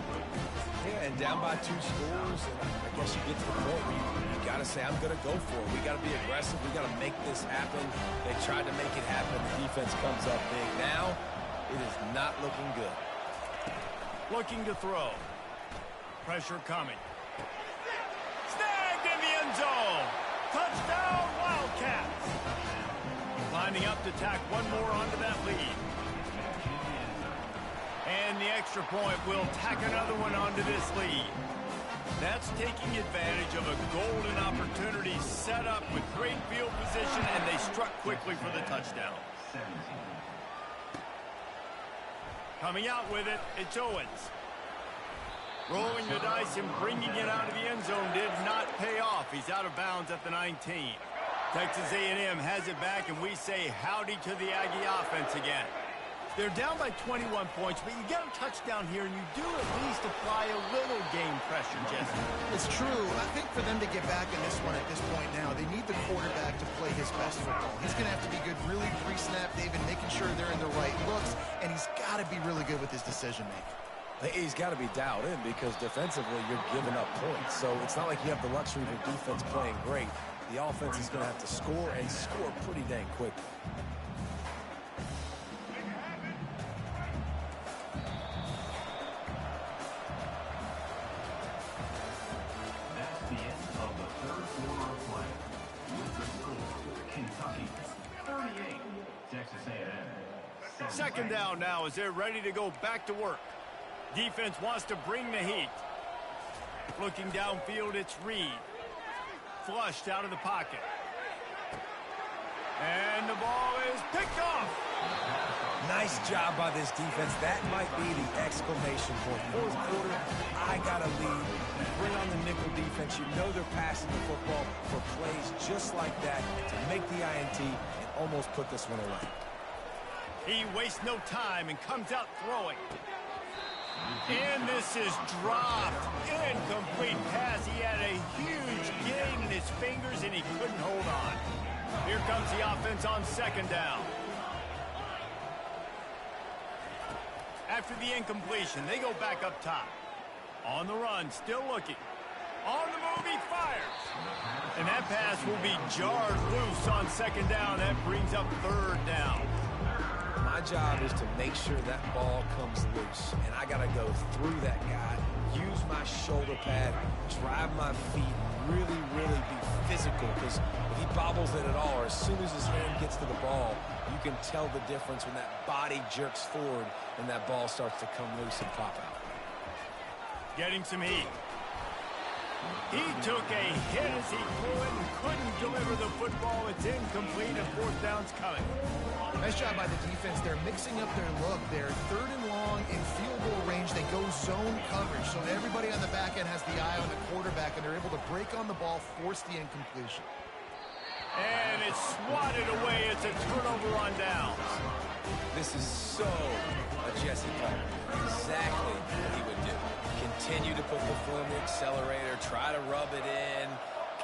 Yeah, and down by 2 scores, and I guess you get to the point where you got to say, I'm going to go for it. We got to be aggressive. We got to make this happen. They tried to make it happen. The defense comes up big. Now, it is not looking good. Looking to throw. Pressure coming. Snagged in the end zone. Touchdown, Wildcats. Lining up to tack one more onto that lead. And the extra point will tack another one onto this lead. That's taking advantage of a golden opportunity set up with great field position, and they struck quickly for the touchdown. Coming out with it, it's Owens. Rolling the dice and bringing it out of the end zone did not pay off. He's out of bounds at the 19. Texas A&M has it back, and we say howdy to the Aggie offense again. They're down by 21 points, but you get a touchdown here, and you do at least apply a little game pressure, Jesse. It's true. I think for them to get back in this one at this point now, they need the quarterback to play his best football. He's going to have to be good really pre-snap, David, making sure they're in the right looks, and he's got to be really good with his decision-making. He's got to be dialed in because defensively you're giving up points. So it's not like you have the luxury of your defense playing great. The offense is going to have to score and score pretty dang quickly. That's the end of the third quarter of play. With the score, Kentucky 38, Texas A&M. Second down now as they're ready to go back to work. Defense wants to bring the heat. Looking downfield, it's Reed. Flushed out of the pocket. And the ball is picked off. Nice job by this defense. That might be the exclamation point. Fourth quarter, I got to lead. Bring on the nickel defense. You know they're passing the football for plays just like that to make the INT and almost put this one away. He wastes no time and comes out throwing. And this is dropped. Incomplete pass. He had a huge gain in his fingers, and he couldn't hold on. Here comes the offense on second down. After the incompletion, they go back up top. On the run, still looking. On the move, he fires. And that pass will be jarred loose on second down. That brings up third down. My job is to make sure that ball comes loose, and I got to go through that guy, use my shoulder pad, drive my feet, really be physical, because if he bobbles it at all, or as soon as his hand gets to the ball, you can tell the difference when that body jerks forward and that ball starts to come loose and pop out. Getting some heat. He took a hit as he could and couldn't deliver the football. It's incomplete, and fourth down's coming. Nice job by the defense. They're mixing up their look. They're third and long in field goal range. They go zone coverage. So everybody on the back end has the eye on the quarterback, and they're able to break on the ball, force the incompletion. And it's swatted away. It's a turnover on downs. This is so a Jesse Palmer. Exactly what he would do. Continue to put the foot on the accelerator, try to rub it in.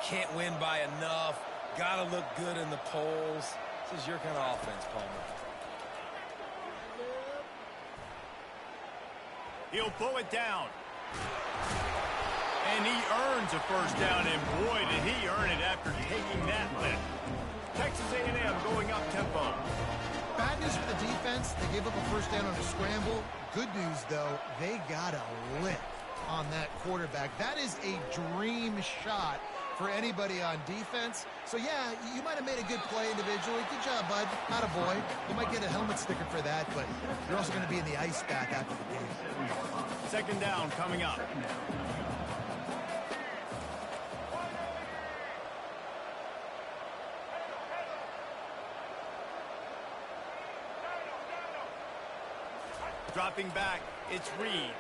Can't win by enough. Got to look good in the polls. This is your kind of offense, Palmer. He'll pull it down. And he earns a first down, and boy, did he earn it after taking that lift. Texas A&M going up tempo. Bad news for the defense. They gave up a first down on a scramble. Good news, though, they got a lick on that quarterback. That is a dream shot for anybody on defense. So, yeah, you might have made a good play individually. Good job, bud. Attaboy. You might get a helmet sticker for that, but you're also going to be in the ice bath after the game. Second down coming up. Dropping back, it's Reed.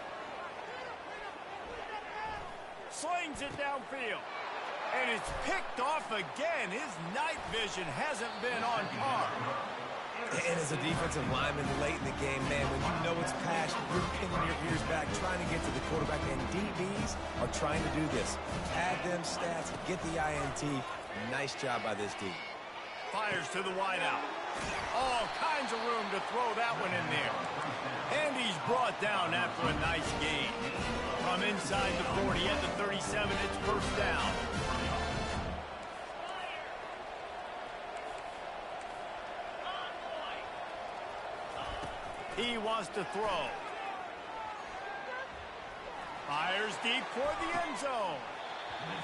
Slings it downfield. And it's picked off again. His night vision hasn't been on par. And as a defensive lineman late in the game, man, when you know it's passed, you're pinning your ears back, trying to get to the quarterback. And DBs are trying to do this. Pad them stats, get the INT. Nice job by this D. Fires to the wideout. All kinds of room to throw that one in there. And he's brought down after a nice gain. From inside the 40 at the 37, it's first down. He wants to throw. Fires deep toward the end zone.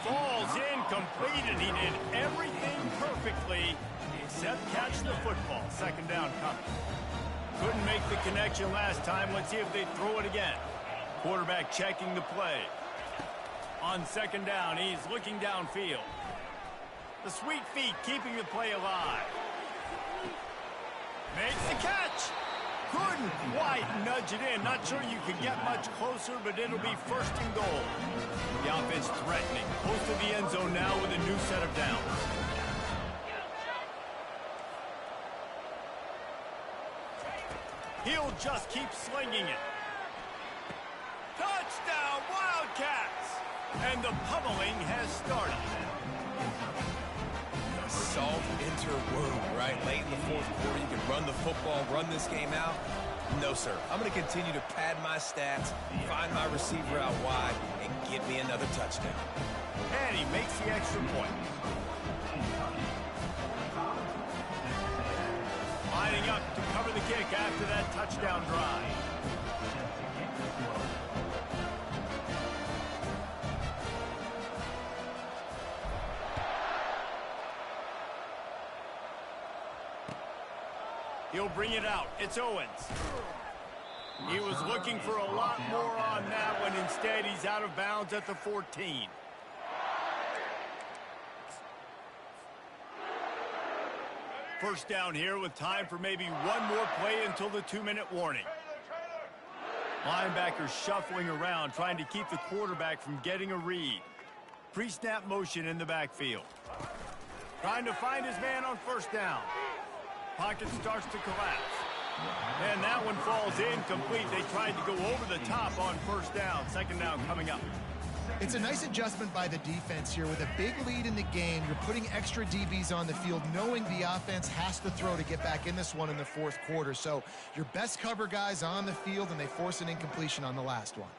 Falls incomplete, and he did everything perfectly except catch the football. Second down coming. Couldn't make the connection last time. Let's see if they throw it again. Quarterback checking the play. On second down, he's looking downfield. The sweet feet keeping the play alive. Makes the catch. Couldn't quite nudge it in. Not sure you could get much closer, but it'll be first and goal. The offense threatening. Close to the end zone now with a new set of downs. He'll just keep slinging it. Touchdown, Wildcats! And the pummeling has started. Salt enter wound, right? Late in the fourth quarter, you can run the football, run this game out. No, sir. I'm going to continue to pad my stats, find my receiver out wide, and give me another touchdown. And he makes the extra point. Lining up to cover the kick after that touchdown drive. He'll bring it out. It's Owens. He was looking for a lot more on that one. Instead, he's out of bounds at the 14. First down here with time for maybe one more play until the 2-minute warning. Linebacker shuffling around, trying to keep the quarterback from getting a read. Pre-snap motion in the backfield. Trying to find his man on first down. Pocket starts to collapse. And that one falls incomplete. They tried to go over the top on first down. Second down coming up. It's a nice adjustment by the defense here. With a big lead in the game, you're putting extra DBs on the field, knowing the offense has to throw to get back in this one in the fourth quarter. So your best cover guys on the field, and they force an incompletion on the last one.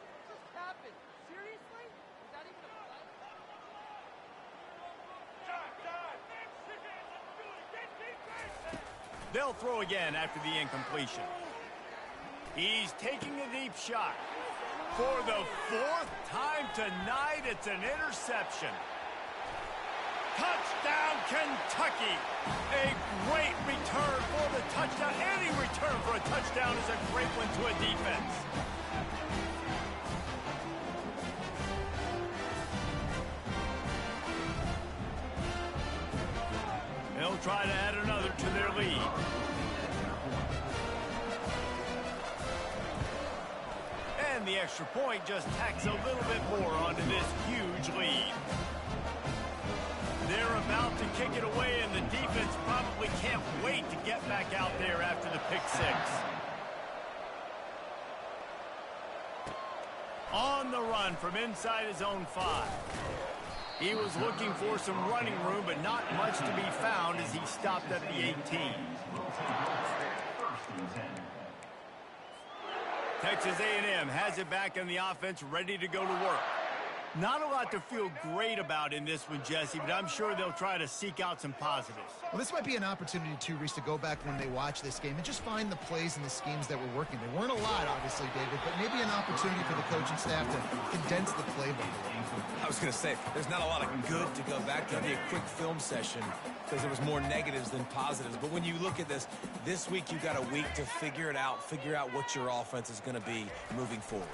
They'll throw again after the incompletion. He's taking a deep shot. For the fourth time tonight, it's an interception. Touchdown, Kentucky. A great return for the touchdown. Any return for a touchdown is a great one to a defense. They'll try to add another to their lead. And the extra point just tacks a little bit more onto this huge lead. They're about to kick it away, and the defense probably can't wait to get back out there after the pick six. On the run from inside his own 5. He was looking for some running room, but not much to be found as he stopped at the 18. Texas A&M has it back in the offense, ready to go to work. Not a lot to feel great about in this one, Jesse, but I'm sure they'll try to seek out some positives. Well, this might be an opportunity, too, Reese, to go back when they watch this game and just find the plays and the schemes that were working. There weren't a lot, obviously, David, but maybe an opportunity for the coaching staff to condense the playbook. I was going to say, there's not a lot of good to go back to. It'll be a quick film session because there was more negatives than positives. But when you look at this week you've got a week to figure it out, figure out what your offense is going to be moving forward.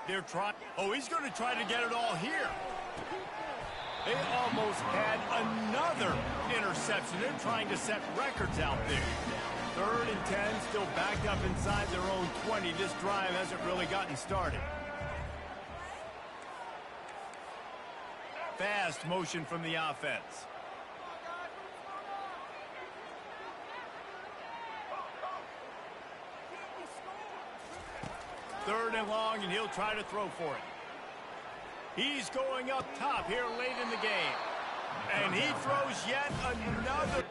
They're trying. Oh, he's going to try to get it all here. They almost had another interception. They're trying to set records out there. 3rd and 10, still backed up inside their own 20. This drive hasn't really gotten started. Fast motion from the offense. Third and long, and he'll try to throw for it. He's going up top here late in the game. And he throws yet another.